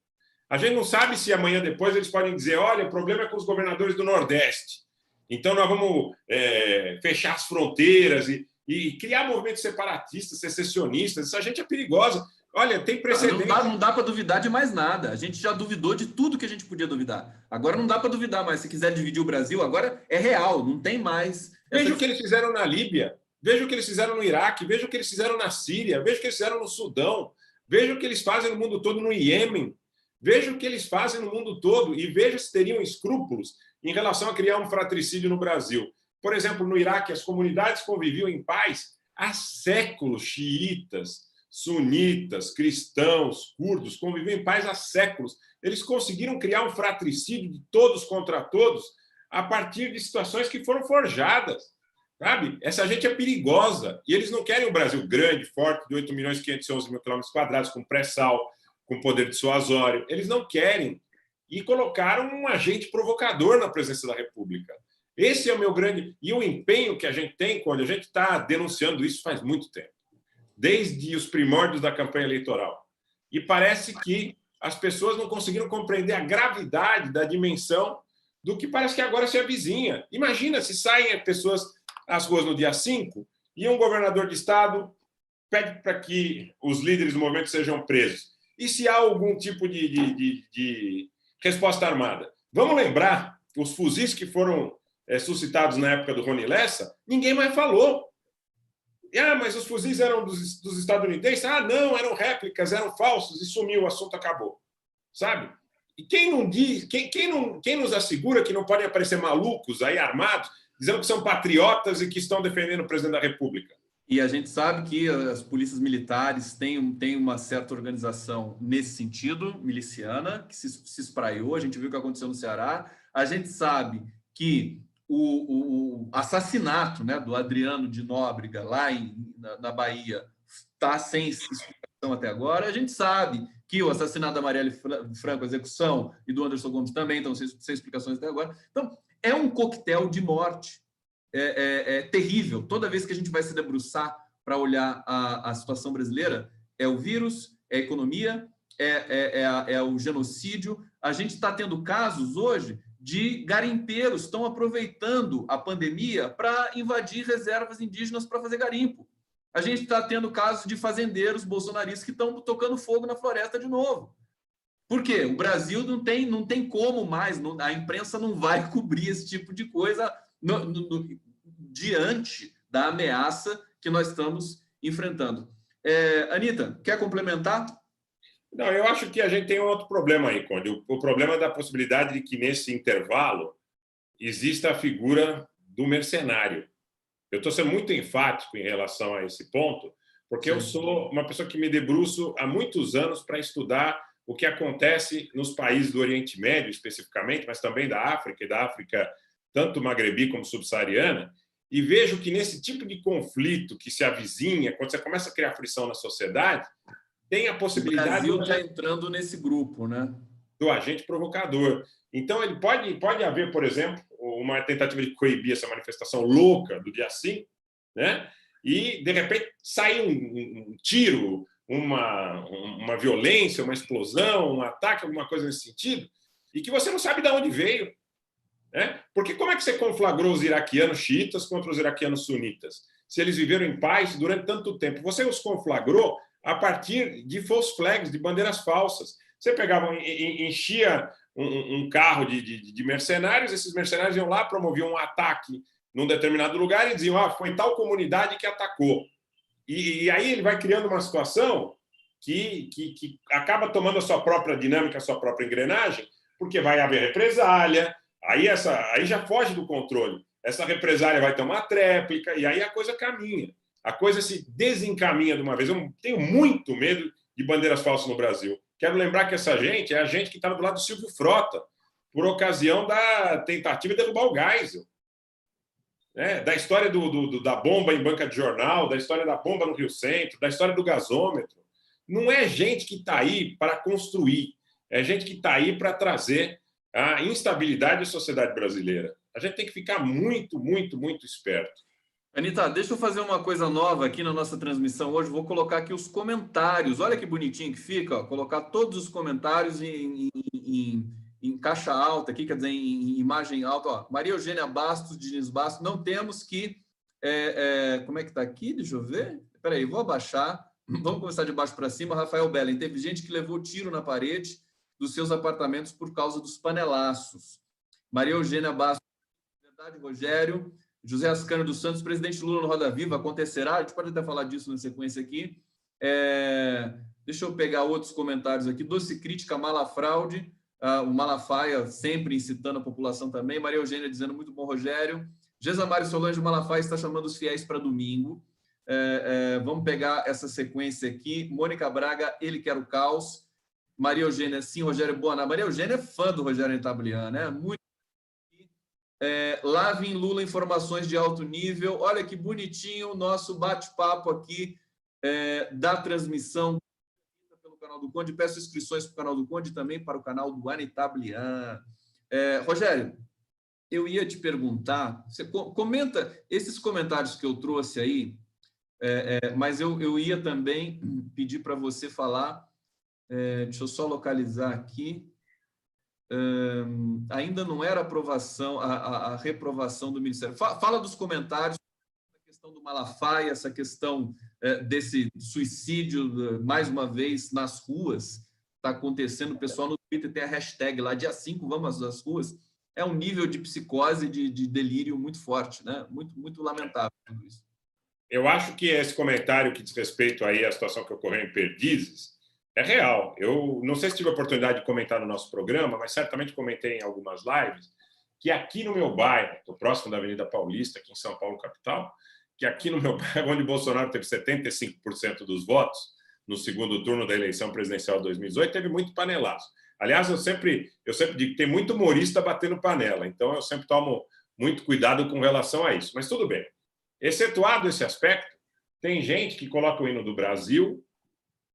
A gente não sabe se amanhã depois eles podem dizer, olha, o problema é com os governadores do Nordeste. Então nós vamos fechar as fronteiras e criar movimentos separatistas, secessionistas. Essa gente é perigosa. Olha, tem precedente. Não dá para duvidar de mais nada. A gente já duvidou de tudo que a gente podia duvidar. Agora não dá para duvidar mais. Se quiser dividir o Brasil, agora é real, não tem mais. Veja o que eles fizeram na Líbia, veja o que eles fizeram no Iraque, veja o que eles fizeram na Síria, veja o que eles fizeram no Sudão, veja o que eles fazem no mundo todo no Iêmen, veja o que eles fazem no mundo todo e veja se teriam escrúpulos em relação a criar um fratricídio no Brasil. Por exemplo, no Iraque, as comunidades conviviam em paz há séculos, xiitas, sunitas, cristãos, curdos, conviviam em paz há séculos. Eles conseguiram criar um fratricídio de todos contra todos a partir de situações que foram forjadas, sabe? Essa gente é perigosa e eles não querem um Brasil grande, forte, de 8.511.000 km², com pré-sal, com poder dissuasório. Eles não querem. E colocaram um agente provocador na presença da República. Esse é o meu grande... E o empenho que a gente tem quando a gente está denunciando isso faz muito tempo, desde os primórdios da campanha eleitoral. E parece que as pessoas não conseguiram compreender a gravidade da dimensão do que parece que agora se avizinha. Imagina se saem pessoas às ruas no dia 5 e um governador de estado pede para que os líderes do movimento sejam presos. E se há algum tipo de resposta armada? Vamos lembrar, os fuzis que foram suscitados na época do Rony Lessa, ninguém mais falou. Mas os fuzis eram dos estadunidenses? Não, eram réplicas, eram falsos, e sumiu, o assunto acabou. Sabe? E quem não diz, quem nos assegura que não podem aparecer malucos aí armados, dizendo que são patriotas e que estão defendendo o presidente da República? E a gente sabe que as polícias militares têm uma certa organização nesse sentido, miliciana, que se espraiou. A gente viu o que aconteceu no Ceará. A gente sabe que o assassinato, né, do Adriano de Nóbrega, lá na Bahia, está sem explicação até agora. A gente sabe que o assassinato da Marielle Franco, a execução, e do Anderson Gomes também estão sem explicações até agora. Então, é um coquetel de morte. É terrível. Toda vez que a gente vai se debruçar para olhar a situação brasileira, é o vírus, é a economia, é o genocídio. A gente está tendo casos hoje de garimpeiros que estão aproveitando a pandemia para invadir reservas indígenas para fazer garimpo. A gente está tendo casos de fazendeiros bolsonaristas que estão tocando fogo na floresta de novo. Por quê? O Brasil não tem como mais, a imprensa não vai cobrir esse tipo de coisa diante da ameaça que nós estamos enfrentando. Anita, quer complementar? Não, eu acho que a gente tem um outro problema aí, Conde. O problema da possibilidade de que, nesse intervalo, exista a figura do mercenário. Eu estou sendo muito enfático em relação a esse ponto, porque eu sou uma pessoa que me debruço há muitos anos para estudar o que acontece nos países do Oriente Médio, especificamente, mas também da África, e da África tanto magrebi como subsaariana, e vejo que nesse tipo de conflito que se avizinha, quando você começa a criar frição na sociedade, tem a possibilidade... O Brasil está entrando nesse grupo, né? Do agente provocador. Então, ele pode haver, por exemplo, uma tentativa de coibir essa manifestação louca do dia 5, né? E, de repente, sai um tiro, uma violência, uma explosão, um ataque, alguma coisa nesse sentido, e que você não sabe de onde veio. Né? Porque como é que você conflagrou os iraquianos xiitas contra os iraquianos sunitas? Se eles viveram em paz durante tanto tempo. Você os conflagrou a partir de false flags, de bandeiras falsas. Você pegava, enchia um carro de mercenários, esses mercenários iam lá, promoviam um ataque num determinado lugar e diziam, foi tal comunidade que atacou. E aí ele vai criando uma situação que acaba tomando a sua própria dinâmica, a sua própria engrenagem, porque vai haver represália, aí já foge do controle. Essa represália vai ter uma tréplica, e aí a coisa caminha. A coisa se desencaminha de uma vez. Eu tenho muito medo de bandeiras falsas no Brasil. Quero lembrar que essa gente é a gente que estava do lado do Silvio Frota, por ocasião da tentativa de derrubar o Geisel. né? Da história da bomba em banca de jornal, da história da bomba no Rio Centro, da história do gasômetro. Não é gente que está aí para construir, é gente que está aí para trazer a instabilidade à sociedade brasileira. A gente tem que ficar muito, muito, muito esperto. Anitta, deixa eu fazer uma coisa nova aqui na nossa transmissão hoje. Vou colocar aqui os comentários. Olha que bonitinho que fica, ó. Colocar todos os comentários em caixa alta aqui, quer dizer, em imagem alta. Ó. Maria Eugênia Bastos, Diniz Bastos. Não temos que... como é que está aqui? Deixa eu ver. Espera aí, vou abaixar. Vamos começar de baixo para cima. Rafael Bellen. Teve gente que levou tiro na parede dos seus apartamentos por causa dos panelaços. Maria Eugênia Bastos. Verdade, Rogério. José Ascânio dos Santos, presidente Lula no Roda Viva, acontecerá? A gente pode até falar disso na sequência aqui. Deixa eu pegar outros comentários aqui. Doce crítica, Malafraude, o Malafaia sempre incitando a população também. Maria Eugênia dizendo, muito bom, Rogério. Gesamari Solange, Malafaia está chamando os fiéis para domingo. Vamos pegar essa sequência aqui. Mônica Braga, ele quer o caos. Maria Eugênia, sim, Rogério Boa. Maria Eugênia é fã do Rogério Entablian, né? Muito. Lavem Lula informações de alto nível. Olha que bonitinho o nosso bate-papo aqui da transmissão pelo canal do Conde. Peço inscrições para o canal do Conde e também para o canal do Anittablian. Rogério, eu ia te perguntar, você comenta esses comentários que eu trouxe aí, mas eu ia também pedir para você falar, deixa eu só localizar aqui. Ainda não era aprovação, a reprovação do Ministério. Fala dos comentários, a questão do Malafaia, essa questão desse suicídio, mais uma vez, nas ruas, está acontecendo. O pessoal no Twitter tem a hashtag lá, dia 5, vamos às ruas. É um nível de psicose, de delírio muito forte, né? Muito, muito lamentável tudo isso. Eu acho que esse comentário que diz respeito aí à situação que ocorreu em Perdizes é real. Eu não sei se tive a oportunidade de comentar no nosso programa, mas certamente comentei em algumas lives, que aqui no meu bairro, estou próximo da Avenida Paulista, aqui em São Paulo, capital, que aqui no meu bairro, onde Bolsonaro teve 75% dos votos no segundo turno da eleição presidencial de 2018, teve muito panelaço. Aliás, eu sempre digo que tem muito humorista batendo panela, então eu sempre tomo muito cuidado com relação a isso. Mas tudo bem. Excetuado esse aspecto, tem gente que coloca o hino do Brasil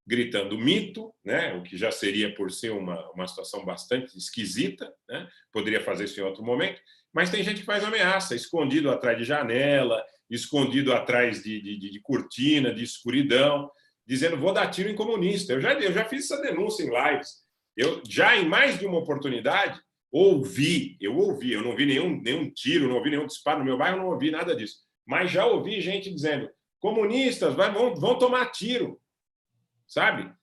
gritando mito, né? O que já seria por si uma situação bastante esquisita, né? Poderia fazer isso em outro momento, mas tem gente que faz ameaça, escondido atrás de janela, escondido atrás de cortina, de escuridão, dizendo vou dar tiro em comunista. Eu já fiz essa denúncia em lives. Eu já em mais de uma oportunidade eu não vi nenhum tiro, não ouvi nenhum disparo no meu bairro, não ouvi nada disso, mas já ouvi gente dizendo comunistas vão tomar tiro. Sabe?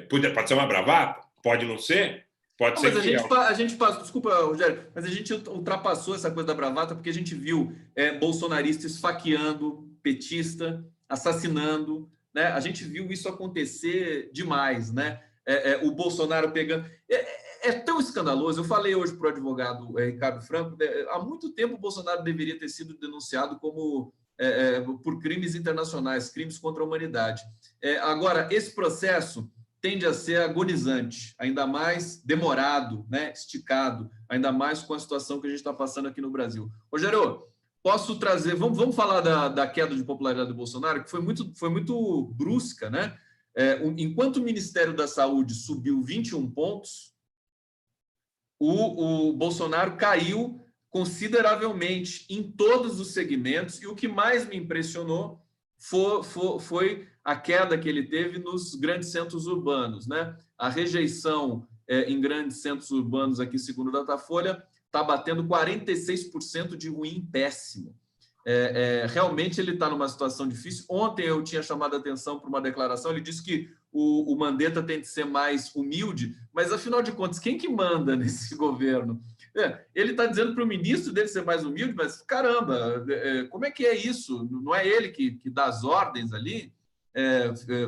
Pode ser uma bravata, pode não ser, pode ser mas que... a gente passou, desculpa, Rogério, mas a gente ultrapassou essa coisa da bravata porque a gente viu bolsonarista esfaqueando petista, assassinando, né? A gente viu isso acontecer demais, né? O Bolsonaro pegando... É tão escandaloso. Eu falei hoje para o advogado Ricardo Franco, há muito tempo o Bolsonaro deveria ter sido denunciado como... por crimes internacionais, crimes contra a humanidade. Agora, esse processo tende a ser agonizante, ainda mais demorado, né? Esticado, ainda mais com a situação que a gente está passando aqui no Brasil. Rogério, posso trazer... Vamos falar da queda de popularidade do Bolsonaro, que foi muito brusca, né? Enquanto o Ministério da Saúde subiu 21 pontos, o Bolsonaro caiu consideravelmente em todos os segmentos, e o que mais me impressionou foi a queda que ele teve nos grandes centros urbanos, né? A rejeição em grandes centros urbanos aqui, segundo o Datafolha, está batendo 46% de ruim péssimo. Realmente ele está numa situação difícil. Ontem eu tinha chamado a atenção para uma declaração, ele disse que o Mandetta tem de ser mais humilde, mas afinal de contas, quem que manda nesse governo? Ele está dizendo para o ministro dele ser mais humilde, mas caramba, como é que é isso? Não é ele que dá as ordens ali?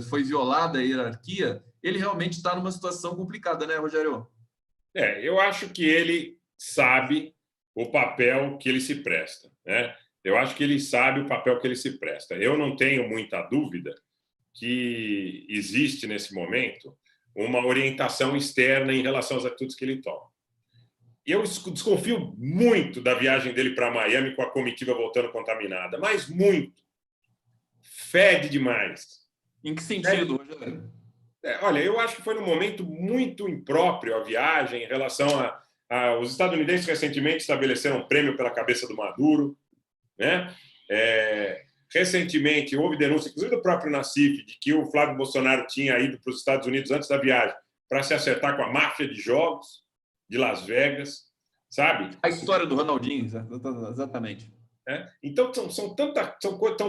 Foi violada a hierarquia? Ele realmente está numa situação complicada, né, Rogério? Eu acho que ele sabe o papel que ele se presta, né? Eu acho que ele sabe o papel que ele se presta. Eu não tenho muita dúvida que existe, nesse momento, uma orientação externa em relação às atitudes que ele toma. eu desconfio muito da viagem dele para Miami com a comitiva voltando contaminada, mas muito. Fede demais. Em que sentido, Rogério? Olha, eu acho que foi num momento muito impróprio a viagem em relação os estadunidenses recentemente estabeleceram um prêmio pela cabeça do Maduro, né? Recentemente houve denúncia, inclusive do próprio Nassif, de que o Flávio Bolsonaro tinha ido para os Estados Unidos antes da viagem para se acertar com a máfia de jogos de Las Vegas, sabe? A história do Ronaldinho, exatamente. Então são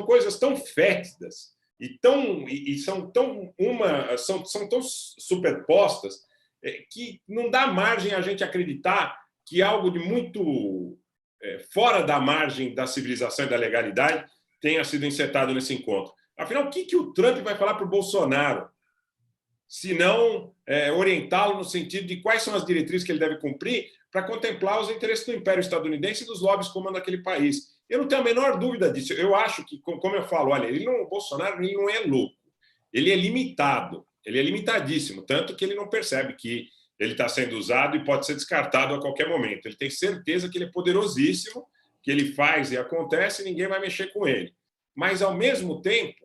coisas tão fétidas são tão superpostas que não dá margem a gente acreditar que algo de muito fora da margem da civilização e da legalidade tenha sido insetado nesse encontro. Afinal, o que o Trump vai falar para o Bolsonaro? Se não orientá-lo no sentido de quais são as diretrizes que ele deve cumprir para contemplar os interesses do Império Estadunidense e dos lobbies que comandam aquele país. Eu não tenho a menor dúvida disso. Eu acho que, como eu falo, olha, o Bolsonaro ele não é louco. Ele é limitado. Ele é limitadíssimo, tanto que ele não percebe que ele está sendo usado e pode ser descartado a qualquer momento. Ele tem certeza que ele é poderosíssimo, que ele faz e acontece e ninguém vai mexer com ele. Mas, ao mesmo tempo,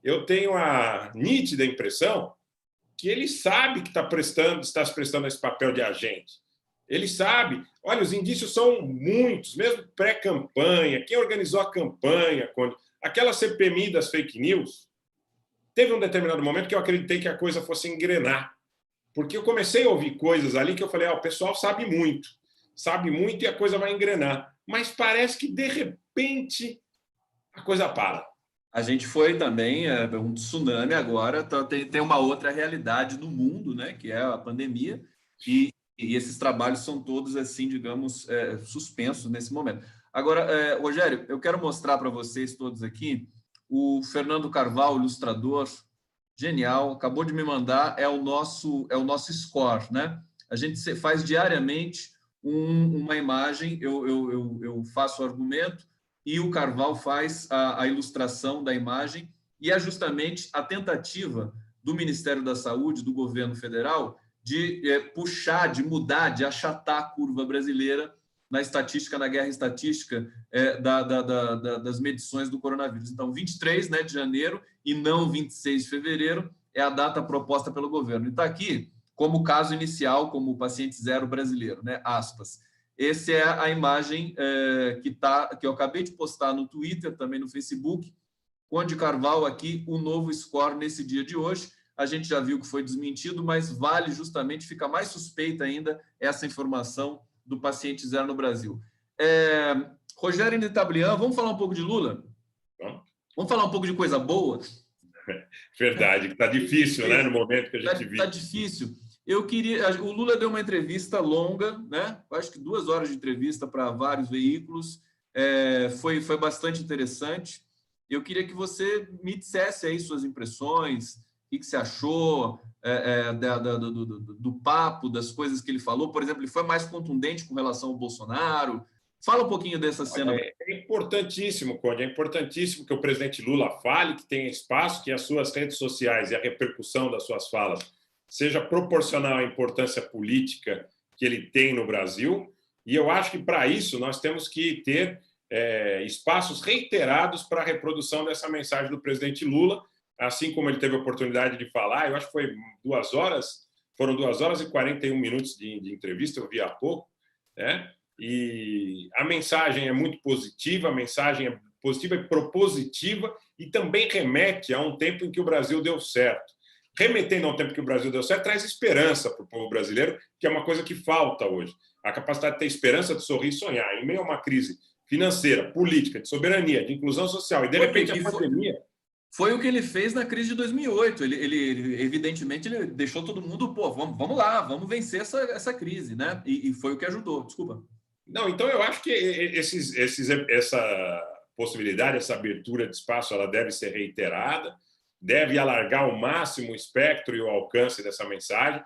eu tenho a nítida impressão que ele sabe que está se prestando esse papel de agente. Ele sabe. Olha, os indícios são muitos, mesmo pré-campanha. Quem organizou a campanha, aquela CPMI das fake news, teve um determinado momento que eu acreditei que a coisa fosse engrenar. Porque eu comecei a ouvir coisas ali que eu falei, o pessoal sabe muito e a coisa vai engrenar. Mas parece que, de repente, a coisa para. A gente foi também um tsunami agora, tem uma outra realidade no mundo, né, que é a pandemia, e esses trabalhos são todos, assim, digamos, suspensos nesse momento. Agora, Rogério, eu quero mostrar para vocês todos aqui o Fernando Carvalho, ilustrador, genial, acabou de me mandar, é o nosso score, né? A gente faz diariamente uma imagem, eu faço o argumento, e o Carvalho faz a ilustração da imagem, e é justamente a tentativa do Ministério da Saúde, do governo federal, de puxar, de mudar, de achatar a curva brasileira na estatística, na guerra estatística das medições do coronavírus. Então, 23, né, de janeiro e não 26 de fevereiro é a data proposta pelo governo. E está aqui como caso inicial, como paciente zero brasileiro, né, aspas. Essa é a imagem que eu acabei de postar no Twitter, também no Facebook. Conde Carvalho aqui, o novo score nesse dia de hoje. A gente já viu que foi desmentido, mas vale justamente, fica mais suspeita ainda essa informação do paciente zero no Brasil. Rogério Netablian, vamos falar um pouco de Lula? Vamos falar um pouco de coisa boa? Verdade, está difícil, né, no momento que a gente vive. Está difícil. O Lula deu uma entrevista longa, né? Acho que 2 horas de entrevista para vários veículos. Foi bastante interessante. Eu queria que você me dissesse aí suas impressões, o que você achou do papo, das coisas que ele falou. Por exemplo, ele foi mais contundente com relação ao Bolsonaro. Fala um pouquinho dessa cena. É importantíssimo, Conde, é importantíssimo que o presidente Lula fale, que tenha espaço, que as suas redes sociais e a repercussão das suas falas seja proporcional à importância política que ele tem no Brasil. E eu acho que, para isso, nós temos que ter espaços reiterados para a reprodução dessa mensagem do presidente Lula, assim como ele teve a oportunidade de falar. Eu acho que foi 2 horas, foram 2 horas e 41 minutos de entrevista, eu vi há pouco, né? E a mensagem é muito positiva, a mensagem é positiva e propositiva, e também remete a um tempo em que o Brasil deu certo. Remetendo ao tempo que o Brasil deu certo, traz esperança para o povo brasileiro, que é uma coisa que falta hoje. A capacidade de ter esperança, de sorrir e sonhar. Em meio a uma crise financeira, política, de soberania, de inclusão social, e de repente a pandemia... Foi o que ele fez na crise de 2008. Ele evidentemente, ele deixou todo mundo, vamos lá, vamos vencer essa crise, né? E foi o que ajudou. Desculpa. Não, então eu acho que essa possibilidade, essa abertura de espaço, ela deve ser reiterada, deve alargar ao máximo o espectro e o alcance dessa mensagem.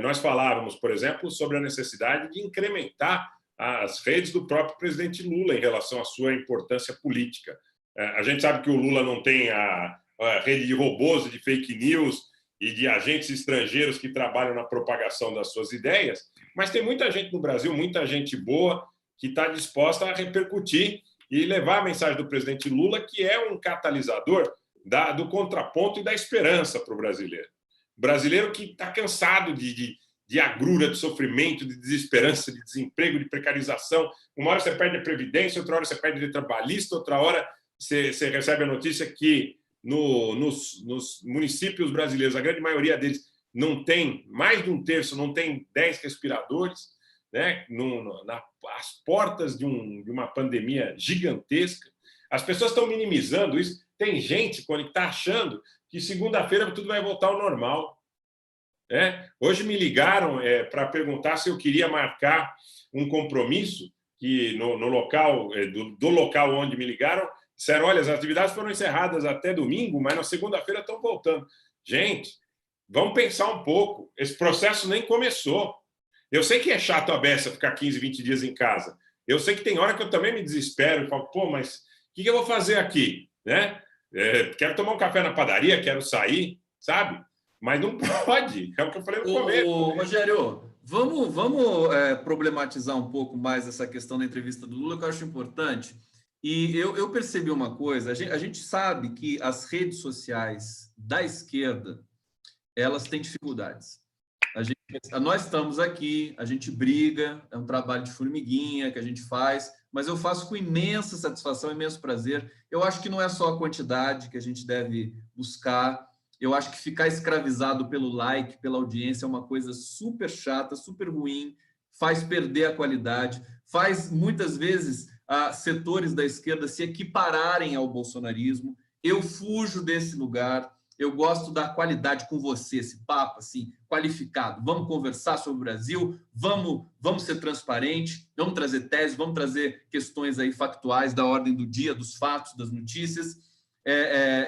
Nós falávamos, por exemplo, sobre a necessidade de incrementar as redes do próprio presidente Lula em relação à sua importância política. A gente sabe que o Lula não tem a rede de robôs, de fake news e de agentes estrangeiros que trabalham na propagação das suas ideias, Mas tem muita gente no Brasil, muita gente boa, que está disposta a repercutir e levar a mensagem do presidente Lula, que é um catalisador do contraponto e da esperança para o brasileiro. O brasileiro que está cansado de agrura, de sofrimento, de desesperança, de desemprego, de precarização. Uma hora você perde a Previdência, outra hora você perde a trabalhista, outra hora você recebe a notícia que nos municípios brasileiros, a grande maioria deles não tem, mais de um terço, não tem 10 respiradores, né? Às portas de uma pandemia gigantesca. As pessoas estão minimizando isso. Tem gente que está achando que segunda-feira tudo vai voltar ao normal. Hoje me ligaram para perguntar se eu queria marcar um compromisso que no local, do local onde me ligaram, disseram, olha, as atividades foram encerradas até domingo, mas na segunda-feira estão voltando. Gente, vamos pensar um pouco. Esse processo nem começou. Eu sei que é chato a beça ficar 15, 20 dias em casa. Eu sei que tem hora que eu também me desespero e falo, pô, mas o que eu vou fazer aqui? Né? Quero tomar um café na padaria, quero sair, sabe? Mas não pode. É o que eu falei no começo. Rogério, vamos problematizar um pouco mais essa questão da entrevista do Lula, que eu acho importante. E eu percebi uma coisa, a gente sabe que as redes sociais da esquerda, elas têm dificuldades. Nós estamos aqui, a gente briga, é um trabalho de formiguinha que a gente faz, mas eu faço com imensa satisfação, imenso prazer. Eu acho que não é só a quantidade que a gente deve buscar, eu acho que ficar escravizado pelo like, pela audiência, é uma coisa super chata, super ruim, faz perder a qualidade, faz, muitas vezes, setores da esquerda se equipararem ao bolsonarismo. Eu fujo desse lugar, eu gosto da qualidade com você, esse papo assim, qualificado. Vamos conversar sobre o Brasil, vamos ser transparentes, vamos trazer teses, vamos trazer questões aí factuais da ordem do dia, dos fatos, das notícias,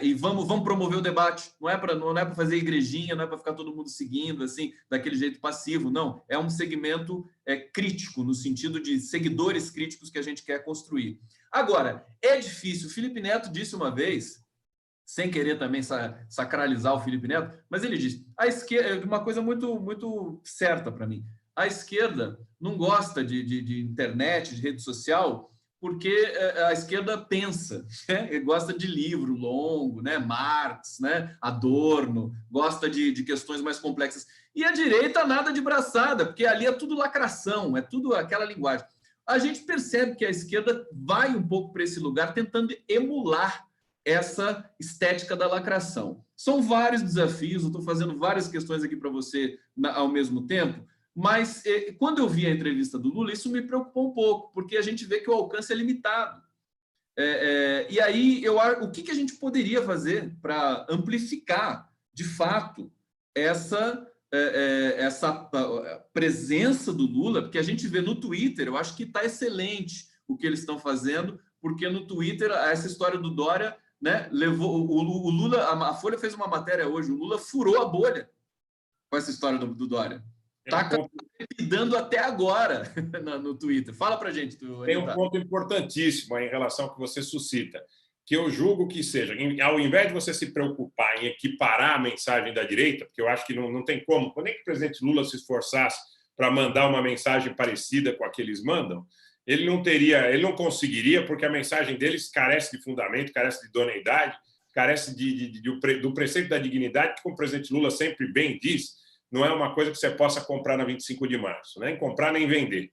e vamos promover o debate. Não é para fazer igrejinha, não é para ficar todo mundo seguindo assim, daquele jeito passivo, não. É um segmento crítico, no sentido de seguidores críticos que a gente quer construir. Agora, é difícil. O Felipe Neto disse uma vez, sem querer também sacralizar o Felipe Neto, mas ele disse, a esquerda, uma coisa muito, muito certa para mim, a esquerda não gosta de internet, de rede social, porque a esquerda pensa, né? Gosta de livro longo, né? Marx, né? Adorno, gosta de questões mais complexas. E a direita nada de braçada, porque ali é tudo lacração, é tudo aquela linguagem. A gente percebe que a esquerda vai um pouco para esse lugar tentando emular essa estética da lacração. São vários desafios, eu estou fazendo várias questões aqui para você ao mesmo tempo, mas quando eu vi a entrevista do Lula, isso me preocupou um pouco, porque a gente vê que o alcance é limitado. E aí, o que a gente poderia fazer para amplificar, de fato, essa presença do Lula? Porque a gente vê no Twitter, eu acho que está excelente o que eles estão fazendo, porque no Twitter, essa história do Dória, né, levou o Lula, a Folha fez uma matéria hoje, o Lula furou a bolha com essa história do Dória. Está dando até agora no Twitter. Fala para a gente. Tem um ponto importantíssimo em relação ao que você suscita, que eu julgo que seja, ao invés de você se preocupar em equiparar a mensagem da direita, porque eu acho que não tem como, quando é que o presidente Lula se esforçasse para mandar uma mensagem parecida com a que eles mandam, ele não conseguiria, porque a mensagem deles carece de fundamento, carece de idoneidade, carece do preceito da dignidade, que, como o presidente Lula sempre bem diz, não é uma coisa que você possa comprar na 25 de março, nem comprar nem vender.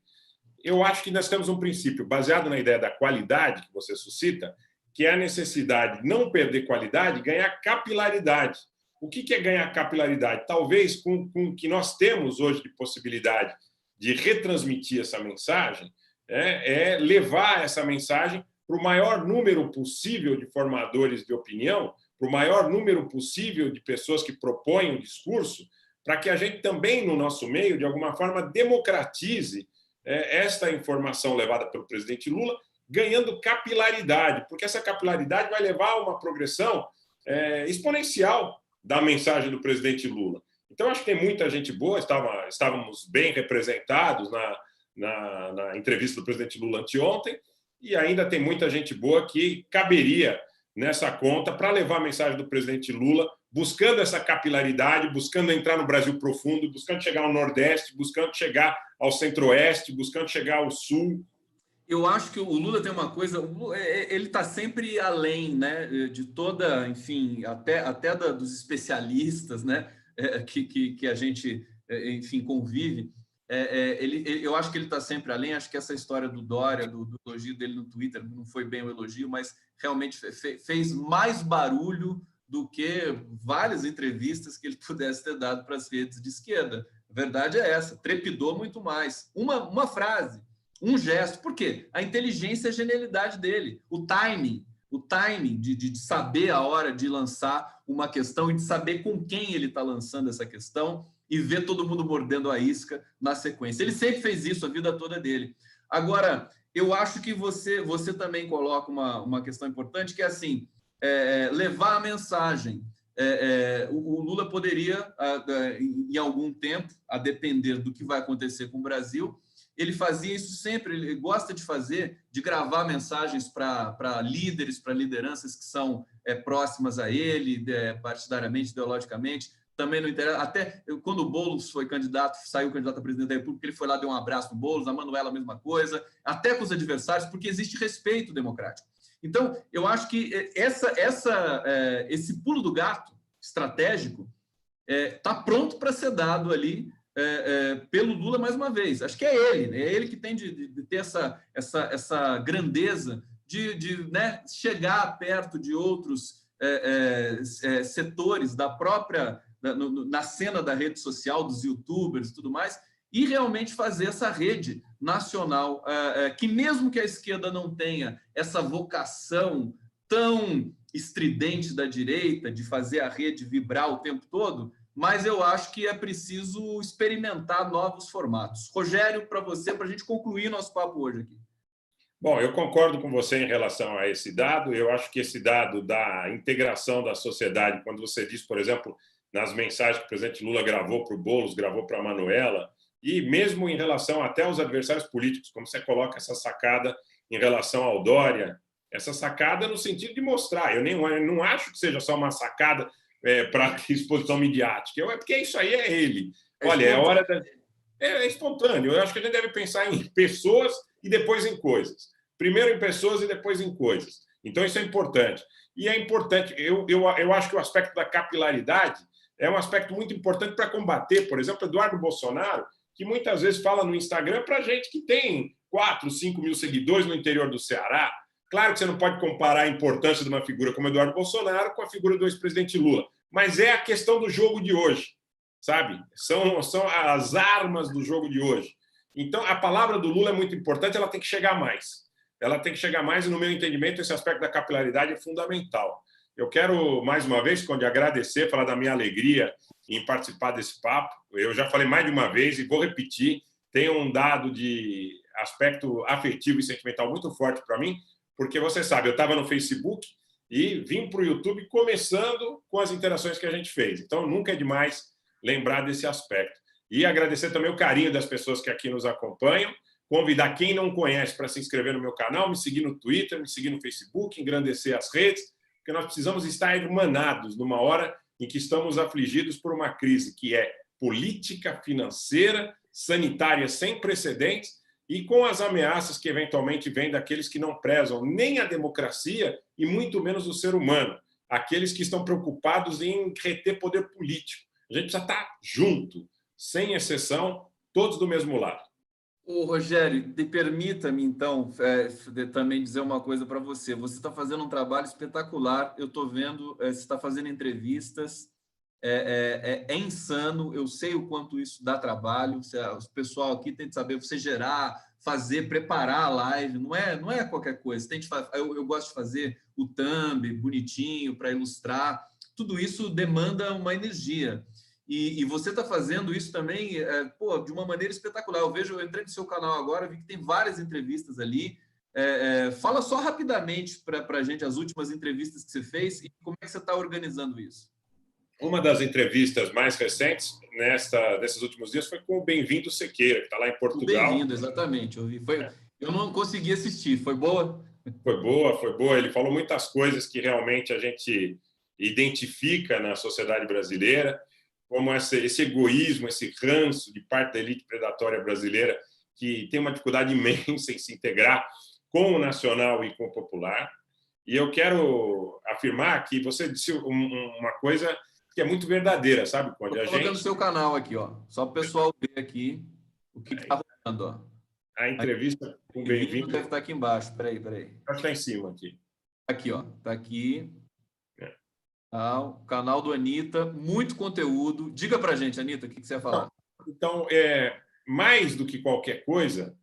Eu acho que nós temos um princípio baseado na ideia da qualidade que você suscita, que é a necessidade de não perder qualidade, ganhar capilaridade. O que é ganhar capilaridade? Talvez com o que nós temos hoje de possibilidade de retransmitir essa mensagem, levar essa mensagem para o maior número possível de formadores de opinião, para o maior número possível de pessoas que propõem o discurso, para que a gente também, no nosso meio, de alguma forma, democratize esta informação levada pelo presidente Lula, ganhando capilaridade, porque essa capilaridade vai levar a uma progressão exponencial da mensagem do presidente Lula. Então, acho que tem muita gente boa, estávamos bem representados na entrevista do presidente Lula anteontem, e ainda tem muita gente boa que caberia nessa conta para levar a mensagem do presidente Lula, buscando essa capilaridade, buscando entrar no Brasil profundo, buscando chegar ao Nordeste, buscando chegar ao Centro-Oeste, buscando chegar ao Sul. Eu acho que o Lula tem uma coisa, ele está sempre além, né, de toda, enfim, até dos especialistas, né, que a gente, enfim, convive. Eu acho que ele está sempre além. Acho que essa história do Dória, do elogio dele no Twitter, não foi bem o elogio, mas realmente fez mais barulho do que várias entrevistas que ele pudesse ter dado para as redes de esquerda. A verdade é essa, trepidou muito mais. Uma frase, um gesto. Por quê? A inteligência e a genialidade dele, o timing de saber a hora de lançar uma questão e de saber com quem ele está lançando essa questão e ver todo mundo mordendo a isca na sequência. Ele sempre fez isso a vida toda dele. Agora, eu acho que você também coloca uma questão importante, que é assim, levar a mensagem. O Lula poderia, em algum tempo, a depender do que vai acontecer com o Brasil, ele fazia isso sempre, ele gosta de fazer, de gravar mensagens para líderes, para lideranças que são próximas a ele, partidariamente, ideologicamente. Também não interessa. Até quando o Boulos foi candidato, saiu candidato a presidente da República, ele foi lá, deu um abraço no Boulos, a Manuela a mesma coisa, até com os adversários, porque existe respeito democrático. Então, eu acho que esse pulo do gato estratégico está pronto para ser dado ali pelo Lula mais uma vez. Acho que é ele que tem de ter essa grandeza de né, chegar perto de outros setores da própria, na cena da rede social, dos youtubers e tudo mais, e realmente fazer essa rede nacional, que mesmo que a esquerda não tenha essa vocação tão estridente da direita, de fazer a rede vibrar o tempo todo, mas eu acho que é preciso experimentar novos formatos. Rogério, para você, para a gente concluir nosso papo hoje aqui. Bom, eu concordo com você em relação a esse dado. Eu acho que esse dado da integração da sociedade, quando você diz, por exemplo, nas mensagens que o presidente Lula gravou para o Boulos, gravou para a Manuela, e mesmo em relação até aos adversários políticos, como você coloca essa sacada em relação ao Dória, essa sacada no sentido de mostrar. Eu não acho que seja só uma sacada para exposição midiática, porque isso aí é ele. Olha, é hora da... É espontâneo. Eu acho que a gente deve pensar em pessoas e depois em coisas. Primeiro em pessoas e depois em coisas. Então, isso é importante. E é importante, eu acho que o aspecto da capilaridade é um aspecto muito importante para combater, por exemplo, Eduardo Bolsonaro, que muitas vezes fala no Instagram para gente que tem 4, 5 mil seguidores no interior do Ceará. Claro que você não pode comparar a importância de uma figura como Eduardo Bolsonaro com a figura do ex-presidente Lula, mas é a questão do jogo de hoje, sabe? São as armas do jogo de hoje. Então, a palavra do Lula é muito importante, ela tem que chegar mais. Ela tem que chegar mais e, no meu entendimento, esse aspecto da capilaridade é fundamental. Eu quero, mais uma vez, Conde, agradecer, falar da minha alegria em participar desse papo. Eu já falei mais de uma vez e vou repetir, tem um dado de aspecto afetivo e sentimental muito forte para mim, porque você sabe, eu estava no Facebook e vim para o YouTube começando com as interações que a gente fez. Então, nunca é demais lembrar desse aspecto. E agradecer também o carinho das pessoas que aqui nos acompanham, convidar quem não conhece para se inscrever no meu canal, me seguir no Twitter, me seguir no Facebook, engrandecer as redes, porque nós precisamos estar irmanados numa hora em que estamos afligidos por uma crise que é política, financeira, sanitária sem precedentes e com as ameaças que eventualmente vêm daqueles que não prezam nem a democracia e muito menos o ser humano, aqueles que estão preocupados em reter poder político. A gente precisa estar junto, sem exceção, todos do mesmo lado. Ô, Rogério, permita-me, então, também dizer uma coisa para você. Você está fazendo um trabalho espetacular, eu estou vendo, você está fazendo entrevistas, é insano, eu sei o quanto isso dá trabalho, o pessoal aqui tem que saber, você gerar, fazer, preparar a live, não é qualquer coisa. Eu gosto de fazer o thumb bonitinho para ilustrar, tudo isso demanda uma energia. E você está fazendo isso também de uma maneira espetacular. Eu entrei no seu canal agora, vi que tem várias entrevistas ali. Fala só rapidamente para a gente as últimas entrevistas que você fez e como é que você está organizando isso. Uma das entrevistas mais recentes desses últimos dias foi com o Bem-vindo Sequeira, que está lá em Portugal. Bem-vindo, exatamente. Eu não consegui assistir. Foi boa? Foi boa, foi boa. Ele falou muitas coisas que realmente a gente identifica na sociedade brasileira, como esse egoísmo, esse ranço de parte da elite predatória brasileira, que tem uma dificuldade imensa em se integrar com o nacional e com o popular. E eu quero afirmar que você disse uma coisa que é muito verdadeira, sabe, Conde? Estou colocando o seu canal aqui, ó, só para o pessoal ver aqui o que está rolando. Ó. A entrevista com o Bem-vindo deve estar aqui embaixo. Espera aí. Acho que está em cima aqui. Aqui, ó. Está aqui. O canal do Anitta, muito conteúdo. Diga para a gente, Anitta, o que você ia falar? Então, mais do que qualquer coisa,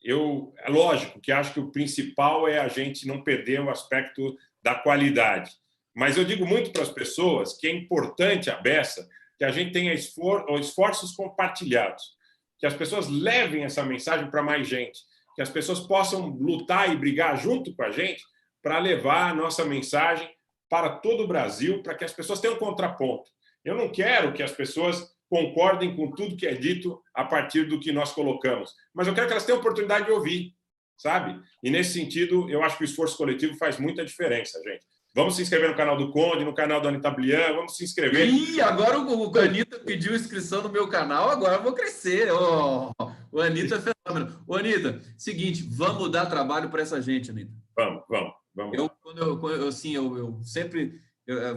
é lógico que acho que o principal é a gente não perder o aspecto da qualidade. Mas eu digo muito para as pessoas que é importante a beça que a gente tenha esforços compartilhados, que as pessoas levem essa mensagem para mais gente, que as pessoas possam lutar e brigar junto com a gente para levar a nossa mensagem para todo o Brasil, para que as pessoas tenham um contraponto. Eu não quero que as pessoas concordem com tudo que é dito a partir do que nós colocamos, mas eu quero que elas tenham oportunidade de ouvir, sabe? E, nesse sentido, eu acho que o esforço coletivo faz muita diferença, gente. Vamos se inscrever no canal do Conde, no canal da Anitta Blian, vamos se inscrever. Ih, agora o Anitta pediu inscrição no meu canal, agora eu vou crescer. Oh, o Anitta é fenômeno. Ô, Anitta, seguinte, vamos dar trabalho para essa gente, Anitta. Vamos. Eu sempre...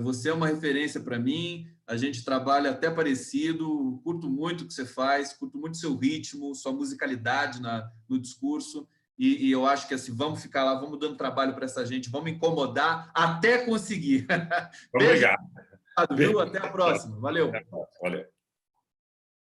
você é uma referência para mim, a gente trabalha até parecido, curto muito o que você faz, curto muito seu ritmo, sua musicalidade no discurso. E eu acho que assim, vamos ficar lá, vamos dando trabalho para essa gente, vamos incomodar até conseguir. Obrigado. Viu? Até a próxima. Valeu. Valeu.